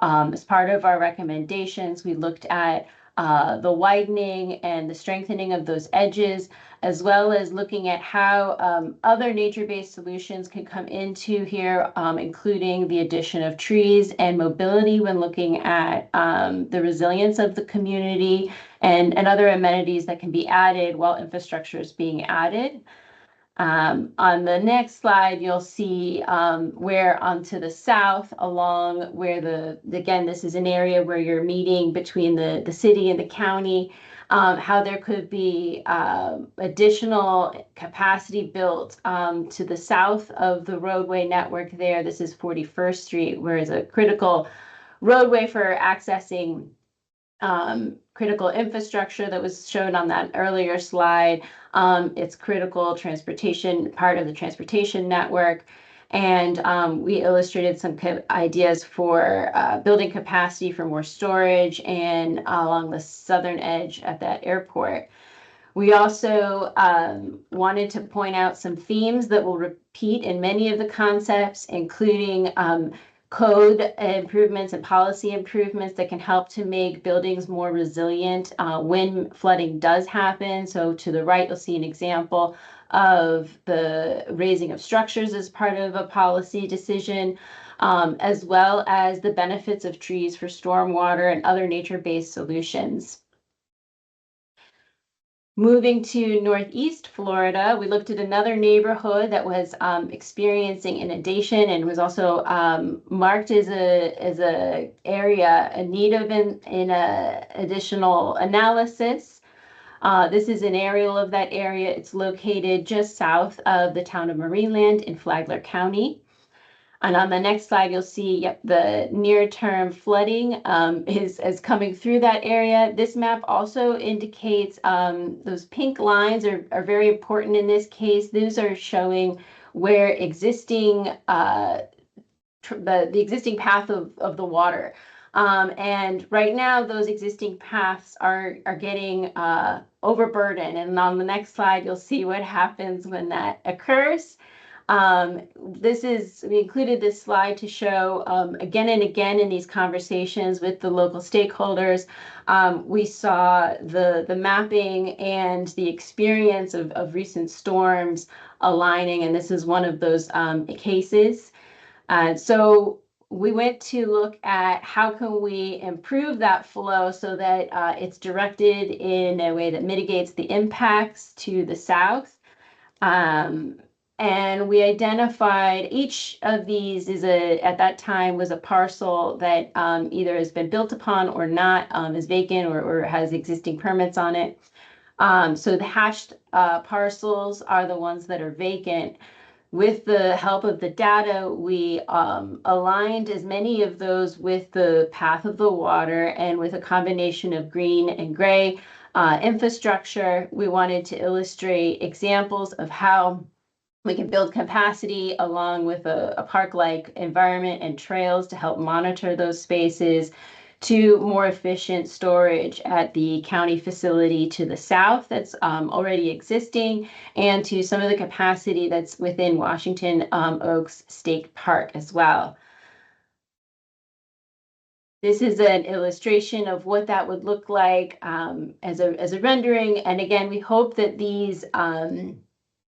as part of our recommendations, we looked at the widening and the strengthening of those edges, as well as looking at how other nature-based solutions can come into here, including the addition of trees and mobility when looking at the resilience of the community and other amenities that can be added while infrastructure is being added. On the next slide, you'll see where onto the south along where again, this is an area where you're meeting between the city and the county, how there could be additional capacity built to the south of the roadway network there. This is 41st Street, where it's a critical roadway for accessing critical infrastructure that was shown on that earlier slide. It's critical transportation, part of the transportation network. And we illustrated some ideas for building capacity for more storage and along the southern edge at that airport. We also wanted to point out some themes that will repeat in many of the concepts, including code improvements and policy improvements that can help to make buildings more resilient when flooding does happen. So to the right, you'll see an example of the raising of structures as part of a policy decision, as well as the benefits of trees for stormwater and other nature-based solutions. Moving to Northeast Florida, we looked at another neighborhood that was experiencing inundation and was also marked as a area in need of additional analysis. This is an aerial of that area. It's located just south of the town of Marineland in Flagler County. And on the next slide, you'll see, the near-term flooding is coming through that area. This map also indicates those pink lines are very important in this case. Those are showing where existing the existing path of the water. And right now, those existing paths are getting overburdened. And on the next slide, you'll see what happens when that occurs. We included this slide to show again and again in these conversations with the local stakeholders, we saw the mapping and the experience of recent storms aligning, and this is one of those cases. So we went to look at how can we improve that flow so that it's directed in a way that mitigates the impacts to the south. And we identified each of these at that time was a parcel that either has been built upon or not, is vacant or has existing permits on it. So the hatched parcels are the ones that are vacant. With the help of the data, we aligned as many of those with the path of the water, and with a combination of green and gray infrastructure, we wanted to illustrate examples of how we can build capacity along with a park-like environment and trails to help monitor those spaces, to more efficient storage at the county facility to the south that's already existing, and to some of the capacity that's within Washington Oaks State Park as well. This is an illustration of what that would look like as a rendering. And again, we hope that these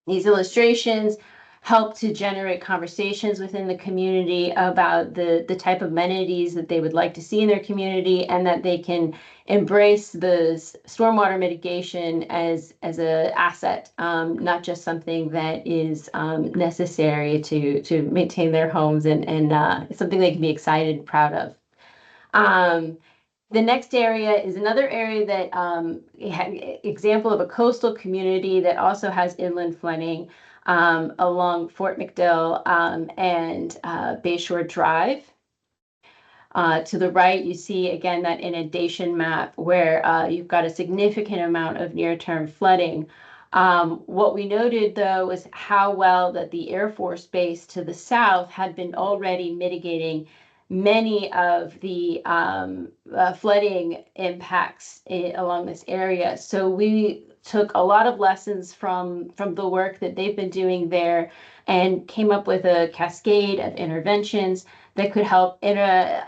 illustrations help to generate conversations within the community about the type of amenities that they would like to see in their community, and that they can embrace the stormwater mitigation as an asset, not just something that is necessary to maintain their homes, and something they can be excited and proud of. The next area is another area that example of a coastal community that also has inland flooding along Fort McDill and Bayshore Drive. To the right, you see again that inundation map where you've got a significant amount of near-term flooding. What we noted, though, was how well that the Air Force Base to the south had been already mitigating many of the flooding impacts along this area. So we took a lot of lessons from the work that they've been doing there, and came up with a cascade of interventions that could help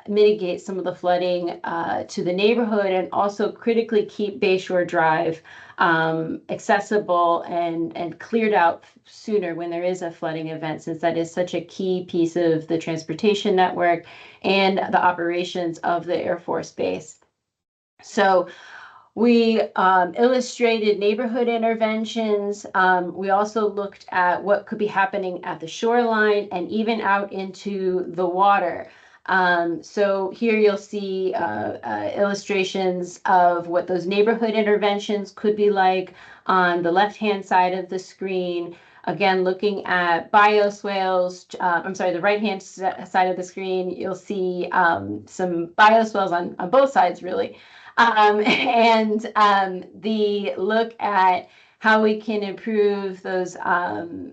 mitigate some of the flooding to the neighborhood, and also critically keep Bayshore Drive accessible and cleared out sooner when there is a flooding event, since that is such a key piece of the transportation network and the operations of the Air Force Base. So we illustrated neighborhood interventions. We also looked at what could be happening at the shoreline and even out into the water. So here you'll see illustrations of what those neighborhood interventions could be like on the left-hand side of the screen. Again, looking at bioswales, the right-hand side of the screen, you'll see some bioswales on both sides, really. And the look at how we can improve those bioswales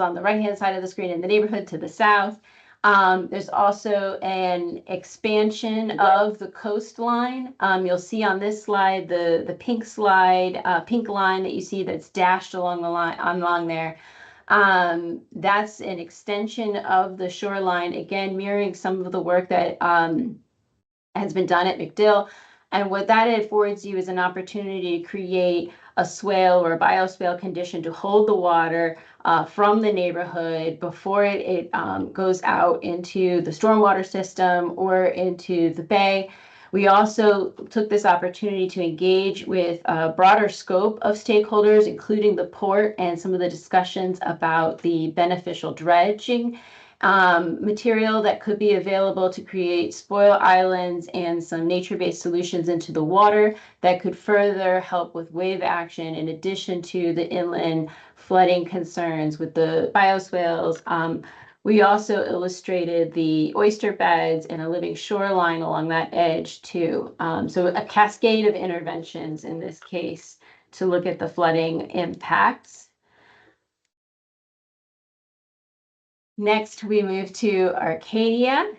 on the right-hand side of the screen in the neighborhood to the south. There's also an expansion of the coastline. You'll see on this slide the pink line that you see that's dashed along the line along there. That's an extension of the shoreline, again mirroring some of the work that has been done at McDill. And what that affords you is an opportunity to create a swale or a bioswale condition to hold the water from the neighborhood before it goes out into the stormwater system or into the bay. We also took this opportunity to engage with a broader scope of stakeholders, including the port, and some of the discussions about the beneficial dredging material that could be available to create spoil islands and some nature-based solutions into the water that could further help with wave action, in addition to the inland flooding concerns with the bioswales. We also illustrated the oyster beds and a living shoreline along that edge too. So a cascade of interventions in this case to look at the flooding impacts. Next, we move to Arcadia.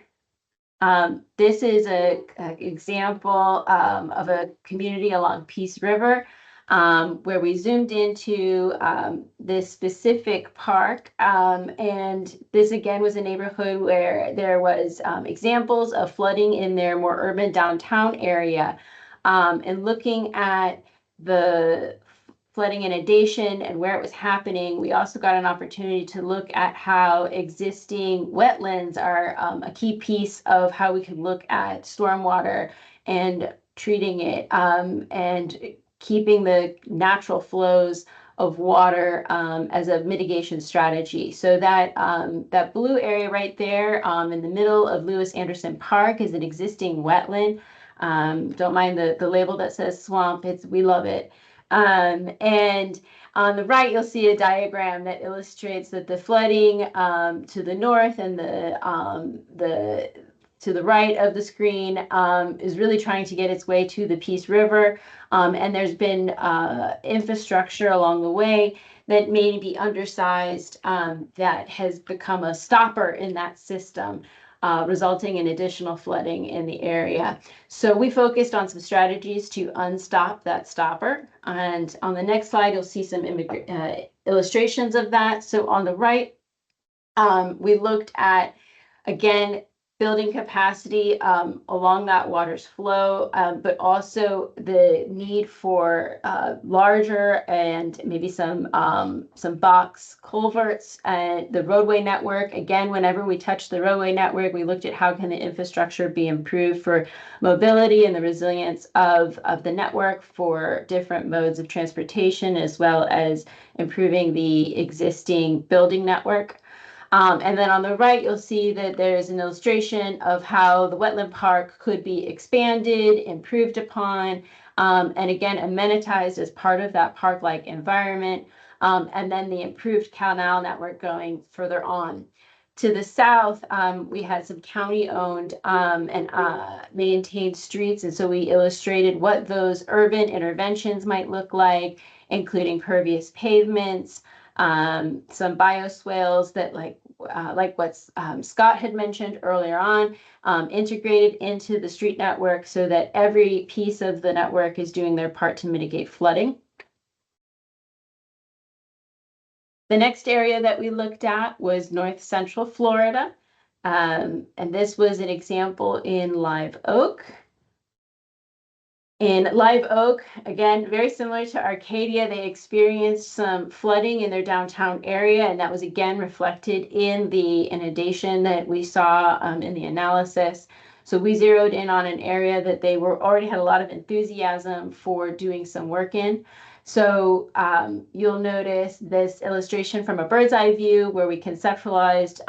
This is a example of a community along Peace River, where we zoomed into this specific park. And this again was a neighborhood where there was examples of flooding in their more urban downtown area. And looking at the flooding inundation and where it was happening, we also got an opportunity to look at how existing wetlands are a key piece of how we can look at stormwater and treating it and keeping the natural flows of water as a mitigation strategy. So that that blue area right there in the middle of Lewis Anderson Park is an existing wetland. Don't mind the label that says swamp. We love it. And on the right, you'll see a diagram that illustrates that the flooding to the north and to the right of the screen is really trying to get its way to the Peace River. And there's been infrastructure along the way that may be undersized that has become a stopper in that system. Resulting in additional flooding in the area. So we focused on some strategies to unstop that stopper. And on the next slide, you'll see some illustrations of that. So on the right, we looked at, again, building capacity along that water's flow, but also the need for larger and maybe some box culverts and the roadway network. Again, whenever we touched the roadway network, we looked at how can the infrastructure be improved for mobility and the resilience of the network for different modes of transportation, as well as improving the existing building network. And then on the right, you'll see that there's an illustration of how the wetland park could be expanded, improved upon, and again, amenitized as part of that park-like environment. And then the improved canal network going further on. To the south, we had some county-owned and maintained streets. And so we illustrated what those urban interventions might look like, including pervious pavements, some bioswales that like what Scott had mentioned earlier on, integrated into the street network so that every piece of the network is doing their part to mitigate flooding. The next area that we looked at was North Central Florida. And this was an example in Live Oak. In Live Oak, again, very similar to Arcadia, they experienced some flooding in their downtown area, and that was again reflected in the inundation that we saw in the analysis. So we zeroed in on an area that they already had a lot of enthusiasm for doing some work in. So you'll notice this illustration from a bird's eye view where we conceptualized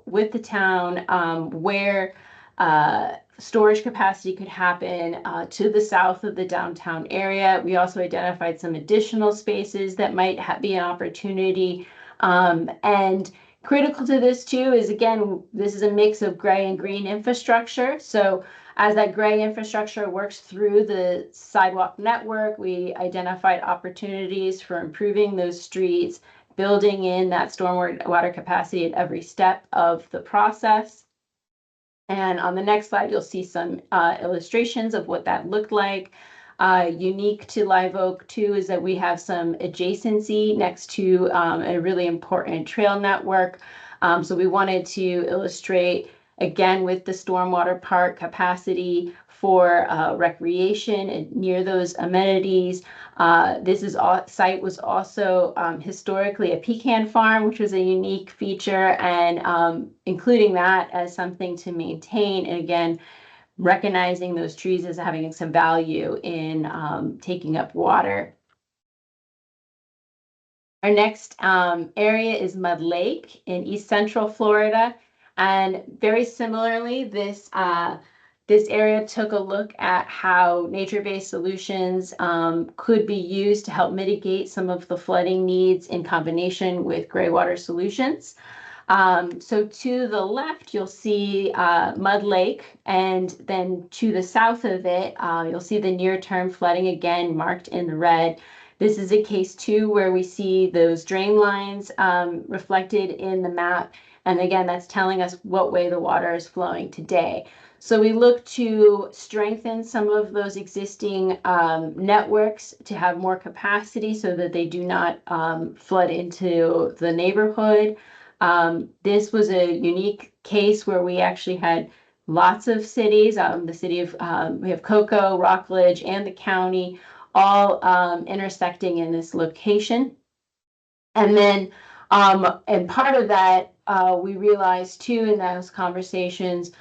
with the town where storage capacity could happen to the south of the downtown area. We also identified some additional spaces that might be an opportunity. And critical to this too is, again, this is a mix of gray and green infrastructure. So as that gray infrastructure works through the sidewalk network, we identified opportunities for improving those streets, building in that stormwater capacity at every step of the process. And on the next slide, you'll see some illustrations of what that looked like. Unique to Live Oak too is that we have some adjacency next to a really important trail network. So we wanted to illustrate, again, with the stormwater park capacity for recreation and near those amenities. This site was also historically a pecan farm, which was a unique feature, and including that as something to maintain. And again, recognizing those trees as having some value in taking up water. Our next area is Mud Lake in East Central Florida. And very similarly, this area took a look at how nature-based solutions could be used to help mitigate some of the flooding needs in combination with gray water solutions. So to the left, you'll see Mud Lake, and then to the south of it, you'll see the near-term flooding again marked in the red. This is a case too where we see those drain lines reflected in the map. And again, that's telling us what way the water is flowing today. So we look to strengthen some of those existing networks to have more capacity so that they do not flood into the neighborhood. This was a unique case where we actually had lots of cities, the city of, we have Cocoa, Rockledge, and the county all intersecting in this location. And then, and part of that, we realized too in those conversations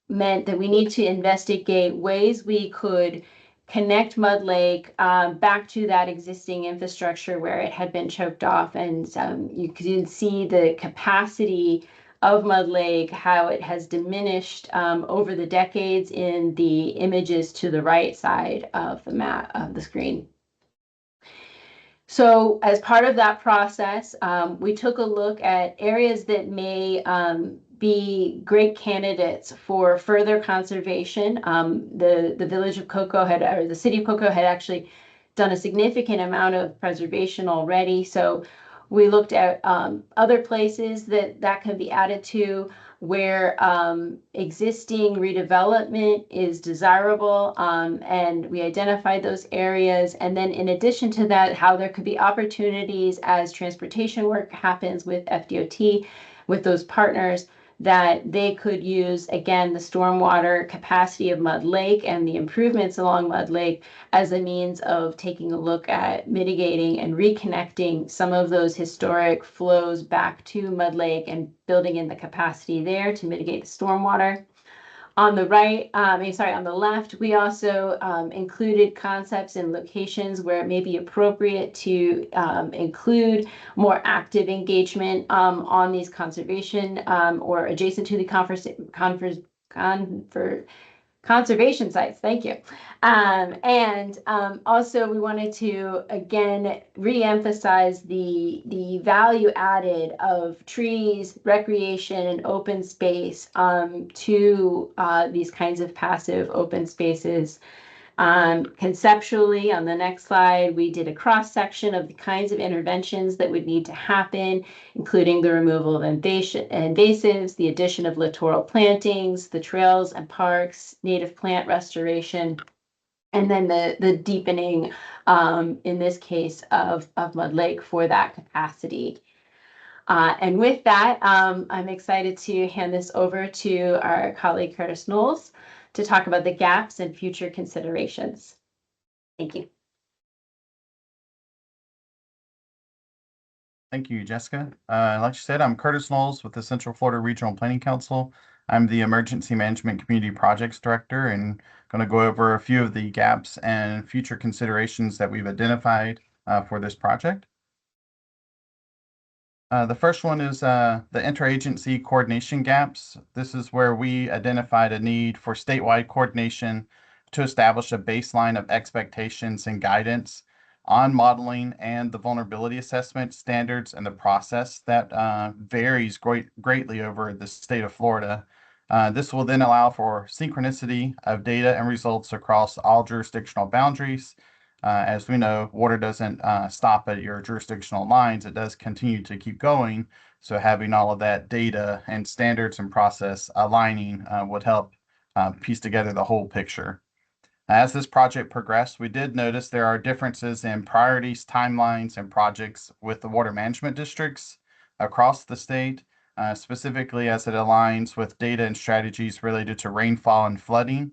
meant that we need to investigate ways we could connect Mud Lake back to that existing infrastructure where it had been choked off. And you can see the capacity of Mud Lake, how it has diminished over the decades in the images to the right side of the map of the screen. So as part of that process, we took a look at areas that may be great candidates for further conservation. The village of Cocoa had, or the city of Cocoa had actually done a significant amount of preservation already. So we looked at other places that can be added to where existing redevelopment is desirable, and we identified those areas. And then in addition to that, how there could be opportunities as transportation work happens with FDOT, with those partners, that they could use, again, the stormwater capacity of Mud Lake and the improvements along Mud Lake as a means of taking a look at mitigating and reconnecting some of those historic flows back to Mud Lake and building in the capacity there to mitigate the stormwater. On the right, on the left, we also included concepts and locations where it may be appropriate to include more active engagement on these conservation or adjacent to the conservation sites. Thank you. And also we wanted to, again, re-emphasize the value added of trees, recreation, and open space to these kinds of passive open spaces. Conceptually, on the next slide, we did a cross section of the kinds of interventions that would need to happen, including the removal of invasives, the addition of littoral plantings, the trails and parks, native plant restoration, and then the deepening, in this case, of Mud Lake for that capacity. And with that, I'm excited to hand this over to our colleague Curtis Knowles to talk about the gaps and future considerations. Thank you. Thank you, Jessica. Like you said, I'm Curtis Knowles with the Central Florida Regional Planning Council. I'm the Emergency Management Community Projects Director and going to go over a few of the gaps and future considerations that we've identified for this project. The first one is the interagency coordination gaps. This is where we identified a need for statewide coordination to establish a baseline of expectations and guidance on modeling and the vulnerability assessment standards and the process that varies greatly over the state of Florida. This will then allow for synchronicity of data and results across all jurisdictional boundaries. As we know, water doesn't stop at your jurisdictional lines. It does continue to keep going. So having all of that data and standards and process aligning would help piece together the whole picture. As this project progressed, we did notice there are differences in priorities, timelines, and projects with the water management districts across the state, specifically as it aligns with data and strategies related to rainfall and flooding,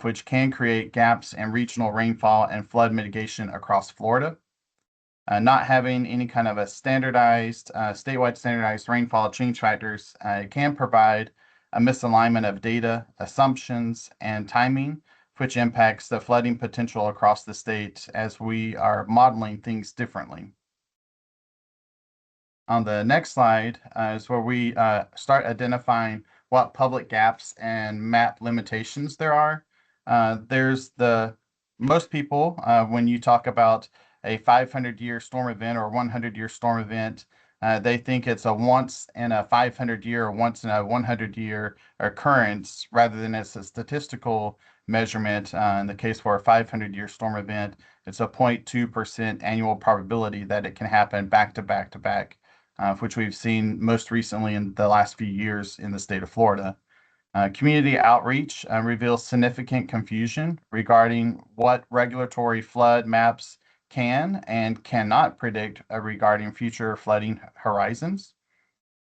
which can create gaps in regional rainfall and flood mitigation across Florida. Not having any kind of a standardized, statewide standardized rainfall change factors can provide a misalignment of data, assumptions, and timing, which impacts the flooding potential across the state as we are modeling things differently. On the next slide is where we start identifying what public gaps and map limitations there are. There's most people, when you talk about a 500-year storm event or 100-year storm event, they think it's a once in a 500-year or once in a 100-year occurrence rather than it's a statistical measurement. In the case for a 500-year storm event, it's a 0.2% annual probability that it can happen back to back to back. which we've seen most recently in the last few years in the state of Florida. Community outreach reveals significant confusion regarding what regulatory flood maps can and cannot predict regarding future flooding horizons.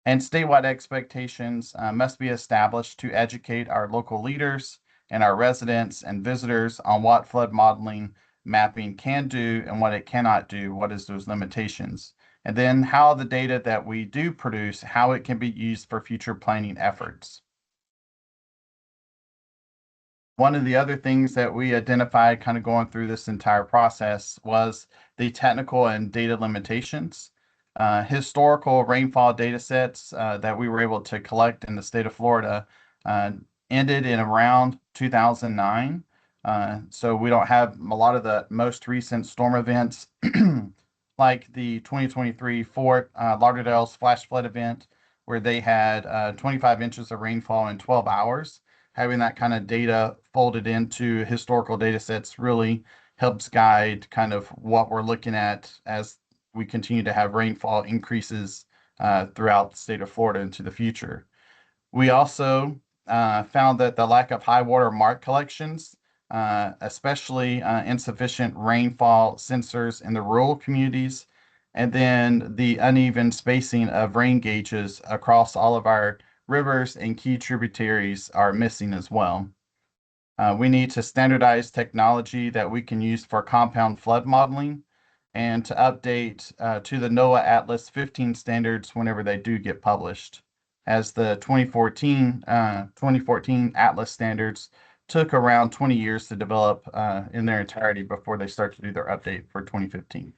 And statewide expectations must be established to educate our local leaders and our residents and visitors on what flood modeling mapping can do and what it cannot do, what is those limitations, and then how the data that we do produce, how it can be used for future planning efforts. One of the other things that we identified kind of going through this entire process was the technical and data limitations. Historical rainfall data sets that we were able to collect in the state of Florida ended in around 2009. So we don't have a lot of the most recent storm events like the 2023 Fort Lauderdale's flash flood event, where they had 25 inches of rainfall in 12 hours. Having that kind of data folded into historical data sets really helps guide kind of what we're looking at as we continue to have rainfall increases throughout the state of Florida into the future. We also found that the lack of high water mark collections, especially insufficient rainfall sensors in the rural communities, and then the uneven spacing of rain gauges across all of our rivers and key tributaries are missing as well. We need to standardize technology that we can use for compound flood modeling and to update to the NOAA Atlas 15 standards whenever they do get published, as the 2014 Atlas standards took around 20 years to develop in their entirety before they start to do their update for 2015.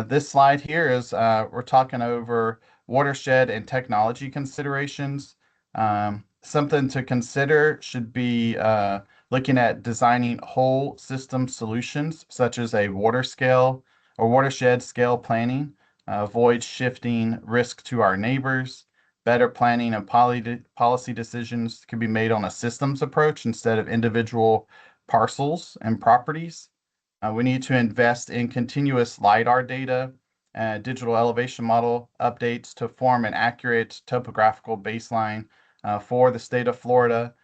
This slide here is we're talking over watershed and technology considerations. Something to consider should be looking at designing whole system solutions, such as a water scale or watershed scale planning, avoid shifting risk to our neighbors. Better planning and policy decisions can be made on a systems approach instead of individual parcels and properties. We need to invest in continuous LiDAR data, digital elevation model updates to form an accurate topographical baseline for the state of Florida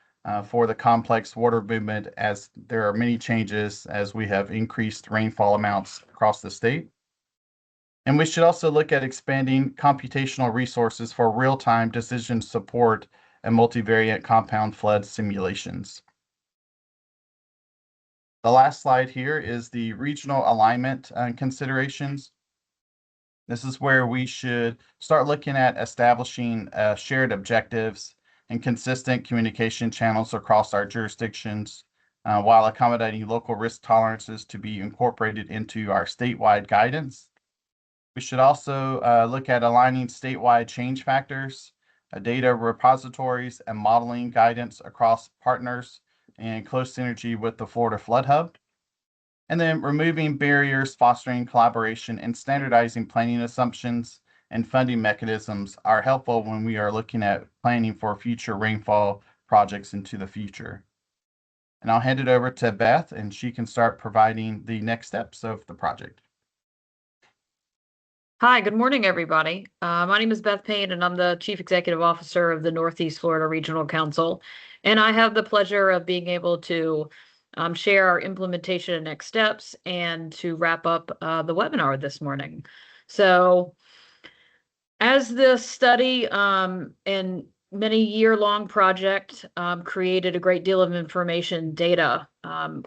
for the complex water movement, as there are many changes as we have increased rainfall amounts across the state. And we should also look at expanding computational resources for real-time decision support and multivariate compound flood simulations. The last slide here is the regional alignment considerations. This is where we should start looking at establishing shared objectives and consistent communication channels across our jurisdictions while accommodating local risk tolerances to be incorporated into our statewide guidance. We should also look at aligning statewide change factors, data repositories, and modeling guidance across partners in close synergy with the Florida Flood Hub. And then removing barriers, fostering collaboration, and standardizing planning assumptions and funding mechanisms are helpful when we are looking at planning for future rainfall projects into the future. And I'll hand it over to Beth, and she can start providing the next steps of the project. Hi, good morning, everybody. My name is Beth Payne, and I'm the Chief Executive Officer of the Northeast Florida Regional Council. And I have the pleasure of being able to share our implementation and next steps and to wrap up the webinar this morning. So as this study and many year-long project created a great deal of information data,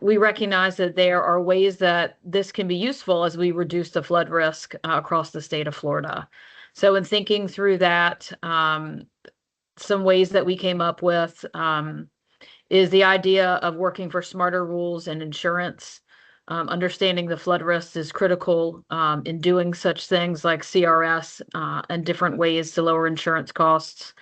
we recognize that there are ways that this can be useful as we reduce the flood risk across the state of Florida. So in thinking through that, some ways that we came up with is the idea of working for smarter rules and insurance. Understanding the flood risks is critical in doing such things like CRS and different ways to lower insurance costs.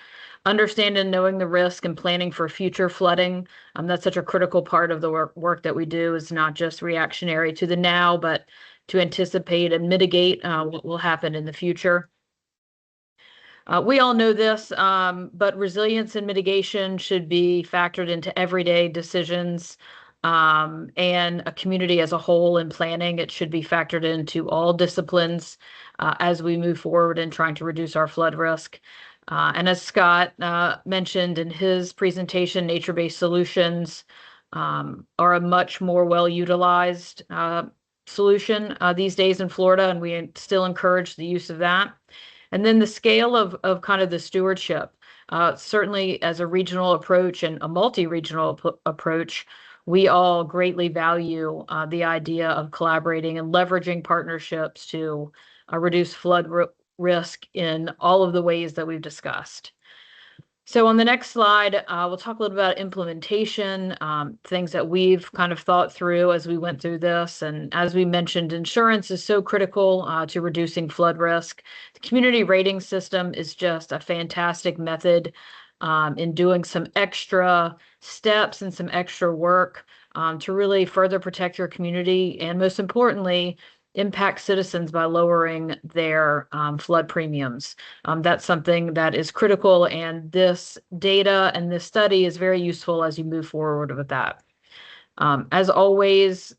Understand and knowing the risk and planning for future flooding. That's such a critical part of the work that we do, is not just reactionary to the now, but to anticipate and mitigate what will happen in the future. We all know this, but resilience and mitigation should be factored into everyday decisions and a community as a whole in planning. It should be factored into all disciplines as we move forward in trying to reduce our flood risk. And as Scott mentioned in his presentation, nature-based solutions are a much more well-utilized solution these days in Florida, and we still encourage the use of that. And then the scale of kind of the stewardship, certainly as a regional approach and a multi-regional approach, we all greatly value the idea of collaborating and leveraging partnerships to reduce flood risk in all of the ways that we've discussed. So on the next slide, we'll talk a little about implementation, things that we've kind of thought through as we went through this. And as we mentioned, insurance is so critical to reducing flood risk. The community rating system is just a fantastic method in doing some extra steps and some extra work to really further protect your community and, most importantly, impact citizens by lowering their flood premiums. That's something that is critical, and this data and this study is very useful as you move forward with that. As always,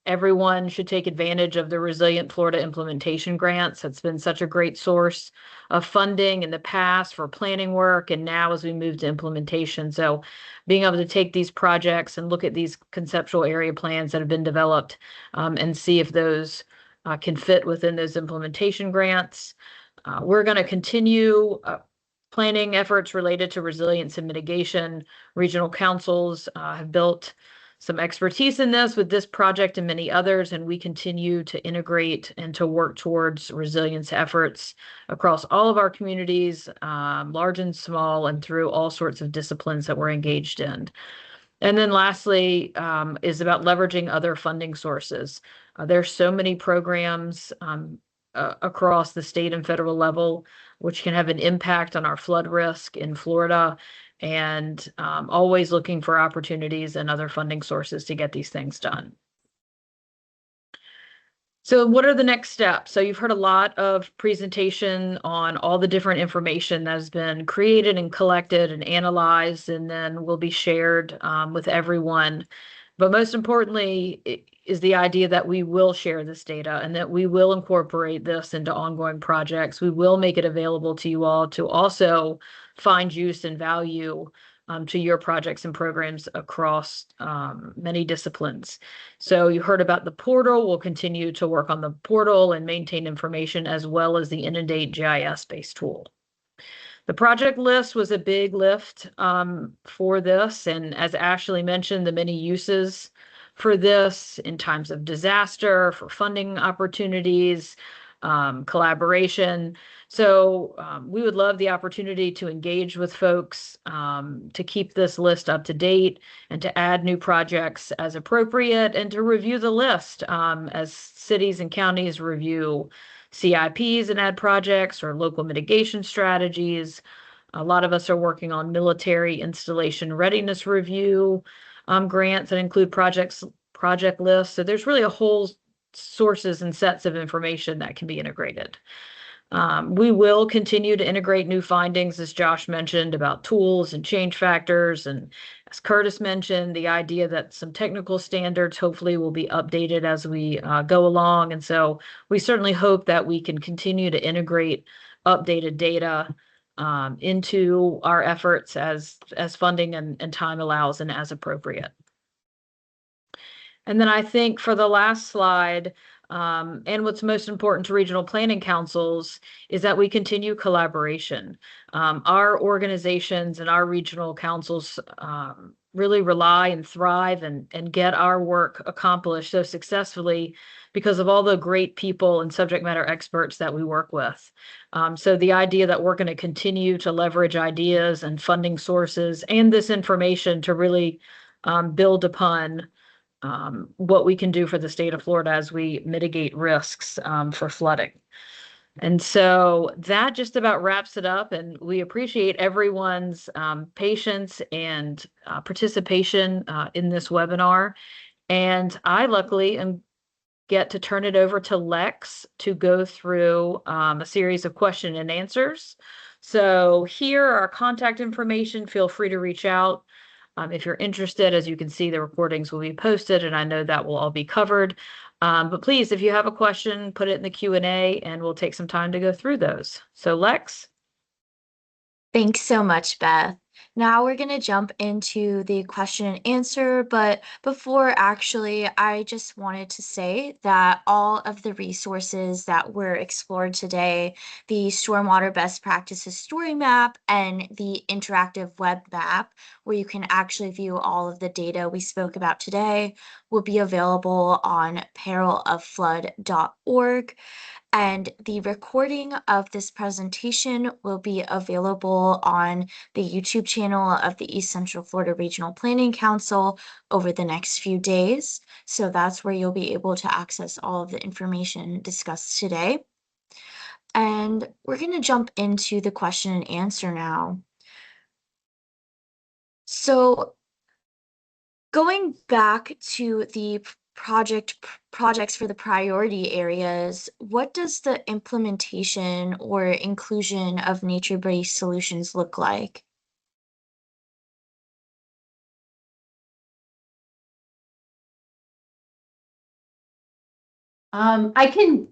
everyone should take advantage of the Resilient Florida implementation grants. It's been such a great source of funding in the past for planning work, and now as we move to implementation. So being able to take these projects and look at these conceptual area plans that have been developed and see if those can fit within those implementation grants. We're going to continue planning efforts related to resilience and mitigation. Regional councils have built some expertise in this with this project and many others, and we continue to integrate and to work towards resilience efforts across all of our communities, large and small, and through all sorts of disciplines that we're engaged in. And then lastly is about leveraging other funding sources. There's so many programs across the state and federal level which can have an impact on our flood risk in Florida, and always looking for opportunities and other funding sources to get these things done. So what are the next steps? So you've heard a lot of presentation on all the different information that has been created and collected and analyzed, and then will be shared with everyone. But most importantly is the idea that we will share this data and that we will incorporate this into ongoing projects. We will make it available to you all to also find use and value to your projects and programs across many disciplines. So you heard about the portal. We'll continue to work on the portal and maintain information, as well as the Inundate GIS-based tool. The project list was a big lift for this, and as Ashley mentioned, the many uses for this in times of disaster, for funding opportunities, collaboration. So we would love the opportunity to engage with folks, to keep this list up to date and to add new projects as appropriate, and to review the list as cities and counties review CIPs and add projects or local mitigation strategies. A lot of us are working on military installation readiness review grants that include project lists. So there's really a whole sources and sets of information that can be integrated. We will continue to integrate new findings, as Josh mentioned, about tools and change factors. And as Curtis mentioned, the idea that some technical standards hopefully will be updated as we go along. And so we certainly hope that we can continue to integrate updated data into our efforts as funding and time allows and as appropriate. And then I think for the last slide, and what's most important to regional planning councils is that we continue collaboration. Our organizations and our regional councils really rely and thrive and get our work accomplished so successfully because of all the great people and subject matter experts that we work with. So the idea that we're going to continue to leverage ideas and funding sources and this information to really build upon what we can do for the state of Florida as we mitigate risks for flooding. And so that just about wraps it up, and we appreciate everyone's patience and participation in this webinar. And I luckily get to turn it over to Lex to go through a series of question and answers. So here are our contact information. Feel free to reach out If you're interested, as you can see, the recordings will be posted, and I know that will all be covered. But please, if you have a question, put it in the Q&A, and we'll take some time to go through those. So Lex? Thanks so much, Beth. Now we're going to jump into the question and answer, but before actually, I just wanted to say that all of the resources that were explored today, the Stormwater Best Practices story map and the interactive web map, where you can actually view all of the data we spoke about today, will be available on perilofflood.org. And the recording of this presentation will be available on the YouTube channel of the East Central Florida Regional Planning Council over the next few days. So that's where you'll be able to access all of the information discussed today. And we're going to jump into the question and answer now. So going back to the projects for the priority areas, what does the implementation or inclusion of nature-based solutions look like? I can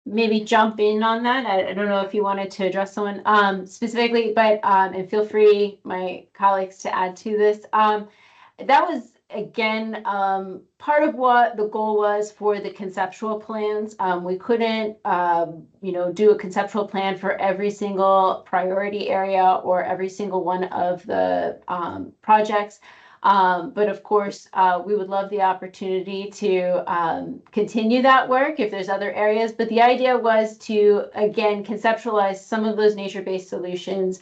maybe jump in on that. I don't know if you wanted to address someone specifically, but and feel free, my colleagues, to add to this. That was, again, part of what the goal was for the conceptual plans. We couldn't, do a conceptual plan for every single priority area or every single one of the projects. But of course, we would love the opportunity to continue that work if there's other areas. But the idea was to, again, conceptualize some of those nature-based solutions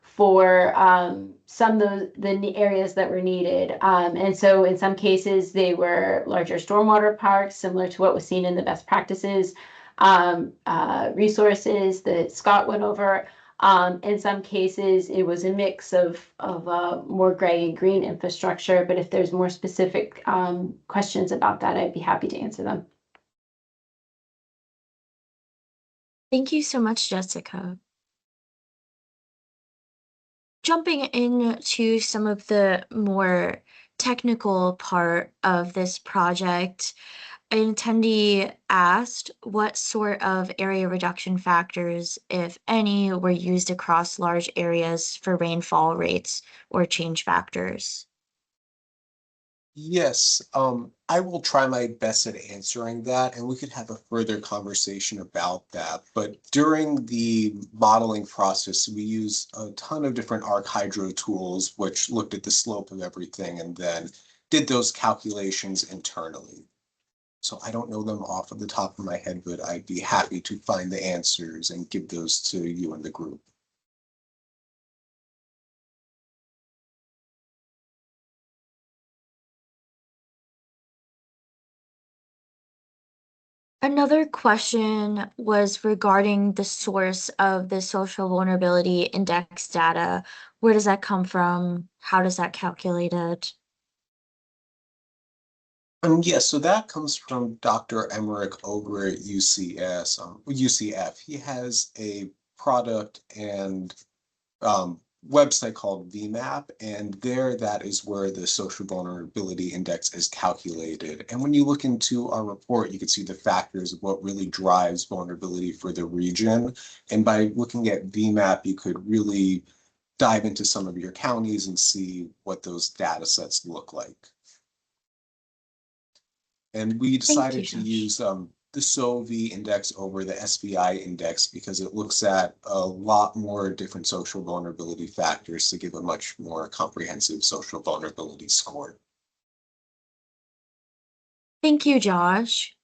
for some of the areas that were needed. And so in some cases, they were larger stormwater parks, similar to what was seen in the best practices resources that Scott went over. In some cases, it was a mix of more gray and green infrastructure. But if there's more specific questions about that, I'd be happy to answer them. Thank you so much, Jessica. Jumping into some of the more technical part of this project, an attendee asked what sort of area reduction factors, if any, were used across large areas for rainfall rates or change factors. Yes, I will try my best at answering that, and we could have a further conversation about that. But during the modeling process, we used a ton of different ArcHydro tools, which looked at the slope of everything and then did those calculations internally. So I don't know them off of the top of my head, but I'd be happy to find the answers and give those to you and the group. Another question was regarding the source of the social vulnerability index data. Where does that come from? How does that calculate it? Yes, so that comes from Dr. Emmerich over at UCF. He has a product and website called VMAP, and there that is where the social vulnerability index is calculated. And when you look into our report, you can see the factors of what really drives vulnerability for the region. And by looking at VMAP, you could really dive into some of your counties and see what those data sets look like. And we decided to use the SOVI index over the SVI index because it looks at a lot more different social vulnerability factors to give a much more comprehensive social vulnerability score. Thank you, Josh.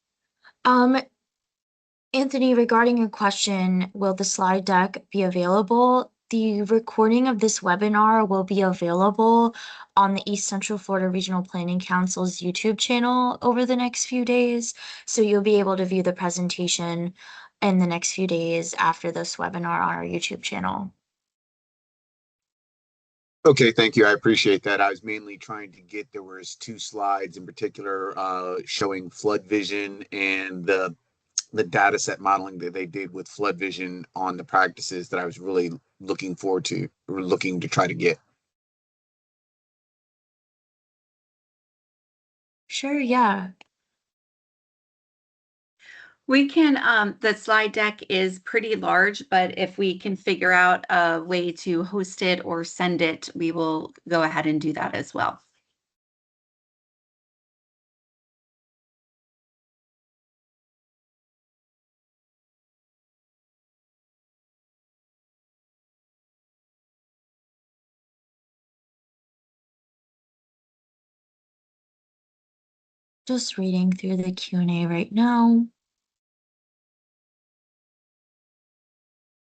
Anthony, regarding your question, will the slide deck be available? The recording of this webinar will be available on the East Central Florida Regional Planning Council's YouTube channel over the next few days. So you'll be able to view the presentation in the next few days after this webinar on our YouTube channel. Okay, thank you. I appreciate that. I was mainly trying to get, there was 2 slides in particular showing flood vision and the data set modeling that they did with flood vision on the practices that I was really looking forward to, or looking to try to get. Sure, yeah. We can, the slide deck is pretty large, but if we can figure out a way to host it or send it, we will go ahead and do that as well. Just reading through the Q&A right now.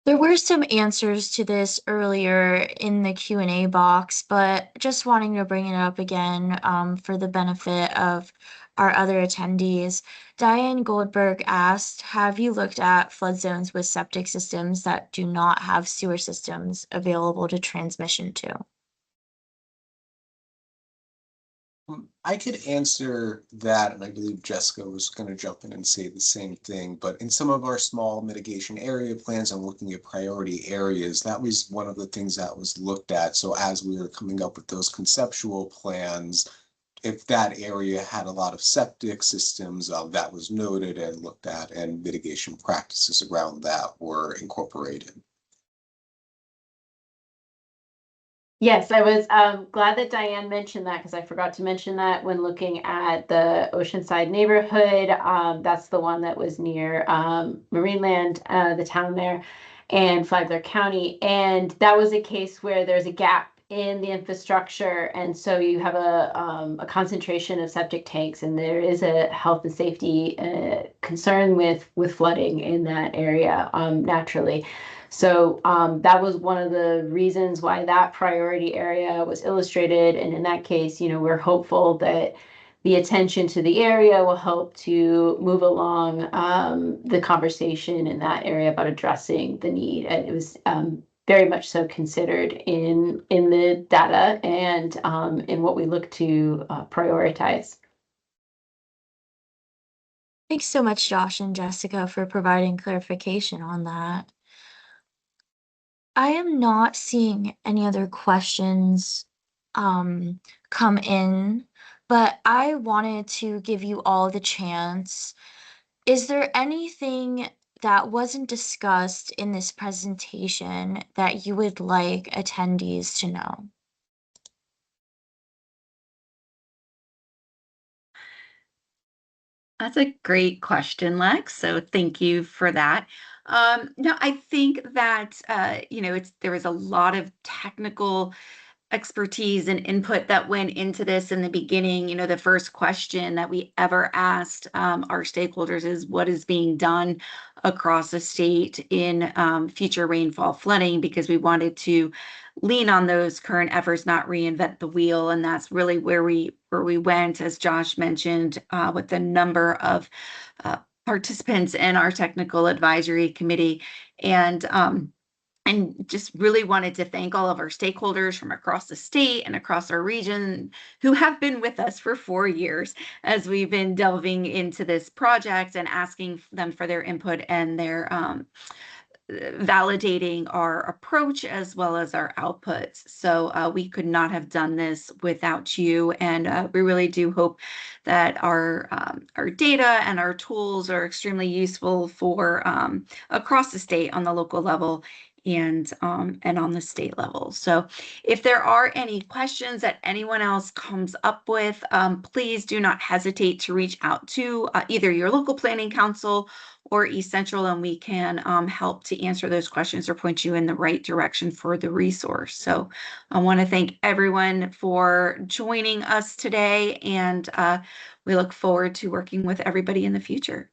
There were some answers to this earlier in the Q&A box, but just wanting to bring it up again for the benefit of our other attendees. Diane Goldberg asked, have you looked at flood zones with septic systems that do not have sewer systems available to transmission to? I could answer that, and I believe Jessica was going to jump in and say the same thing. But in some of our small mitigation area plans and looking at priority areas, that was one of the things that was looked at. So as we were coming up with those conceptual plans, if that area had a lot of septic systems, that was noted and looked at, and mitigation practices around that were incorporated. Yes, I was glad that Diane mentioned that because I forgot to mention that when looking at the Oceanside neighborhood. That's the one that was near Marineland, the town there, and Flagler County. And that was a case where there's a gap in the infrastructure. And so you have a concentration of septic tanks, and there is a health and safety concern with flooding in that area naturally. So that was one of the reasons why that priority area was illustrated. And in that case, we're hopeful that the attention to the area will help to move along the conversation in that area about addressing the need. And it was very much so considered in the data and in what we look to prioritize. Thanks so much, Josh and Jessica, for providing clarification on that. I am not seeing any other questions come in, but I wanted to give you all the chance. Is there anything that wasn't discussed in this presentation that you would like attendees to know? That's a great question, Lex. So thank you for that. No, I think that there was a lot of technical expertise and input that went into this in the beginning. The first question that we ever asked our stakeholders is what is being done across the state in future rainfall flooding, because we wanted to lean on those current efforts, not reinvent the wheel. And that's really where we went, as Josh mentioned, with the number of participants in our technical advisory committee. And just really wanted to thank all of our stakeholders from across the state and across our region who have been with us for 4 years as we've been delving into this project and asking them for their input and their validating our approach as well as our outputs. So we could not have done this without you, and we really do hope that our data and our tools are extremely useful for across the state on the local level and on the state level. So if there are any questions that anyone else comes up with, please do not hesitate to reach out to either your local planning council or East Central, and we can help to answer those questions or point you in the right direction for the resource. So I want to thank everyone for joining us today, and we look forward to working with everybody in the future.